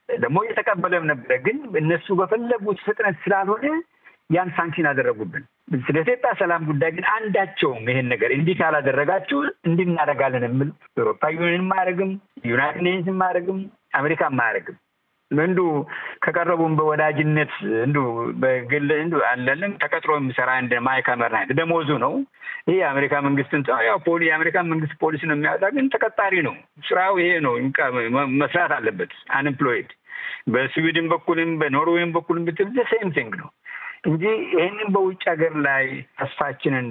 ደግሞ እየተቀበለም ነበረ። ግን እነሱ በፈለጉት ፍጥነት ስላልሆነ ያን ሳንክሽን አደረጉብን። ስለ ኢትዮጵያ ሰላም ጉዳይ ግን አንዳቸውም ይሄን ነገር እንዲህ ካላደረጋችሁ እንድናደርጋለን የሚል አውሮፓ ዩኒየን ማረግም ዩናይትድ ኔሽንስ ማረግም አሜሪካ ማረግም እንዱ ከቀረቡም በወዳጅነት እንዱ በግል እንዱ አለለም ተቀጥሮ የሚሰራ እንደ ማይካመር ነው። ደሞዙ ነው። ይሄ የአሜሪካ መንግስትን ያው የአሜሪካ መንግስት ፖሊሲ ነው የሚያወጣ፣ ግን ተቀጣሪ ነው። ስራው ይሄ ነው። መስራት አለበት። አንኤምፕሎይድ በስዊድን በኩልም በኖርዌይም በኩልም ብትል ሴም ቲንግ ነው እንጂ ይህንን በውጭ ሀገር ላይ ተስፋችንን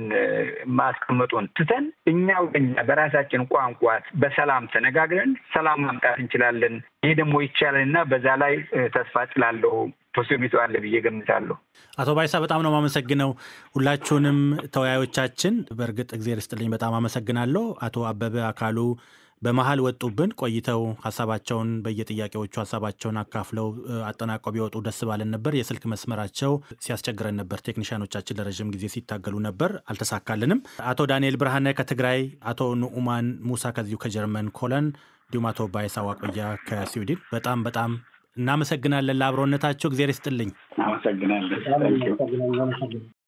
ማስቀመጡን ትተን እኛው በራሳችን ቋንቋ በሰላም ተነጋግረን ሰላም ማምጣት እንችላለን። ይሄ ደግሞ ይቻላልና በዛ ላይ ተስፋ ጥላለሁ። ፖሲቢሊቲ አለ ብዬ ገምታለሁ። አቶ ባይሳ በጣም ነው የማመሰግነው። ሁላችሁንም ተወያዮቻችን በእርግጥ እግዚአብሔር ይስጥልኝ፣ በጣም አመሰግናለሁ። አቶ አበበ አካሉ በመሃል ወጡብን ቆይተው ሀሳባቸውን በየጥያቄዎቹ ሀሳባቸውን አካፍለው አጠናቀው ቢወጡ ደስ ባለን ነበር። የስልክ መስመራቸው ሲያስቸግረን ነበር። ቴክኒሻኖቻችን ለረጅም ጊዜ ሲታገሉ ነበር፣ አልተሳካልንም። አቶ ዳንኤል ብርሃነ ከትግራይ፣ አቶ ኑኡማን ሙሳ ከዚሁ ከጀርመን ኮለን፣ እንዲሁም አቶ ባይሳ ዋቆያ ከስዊድን በጣም እናመሰግናለን ለአብሮነታቸው። እግዚአብሔር ይስጥልኝ። አመሰግናለሁ።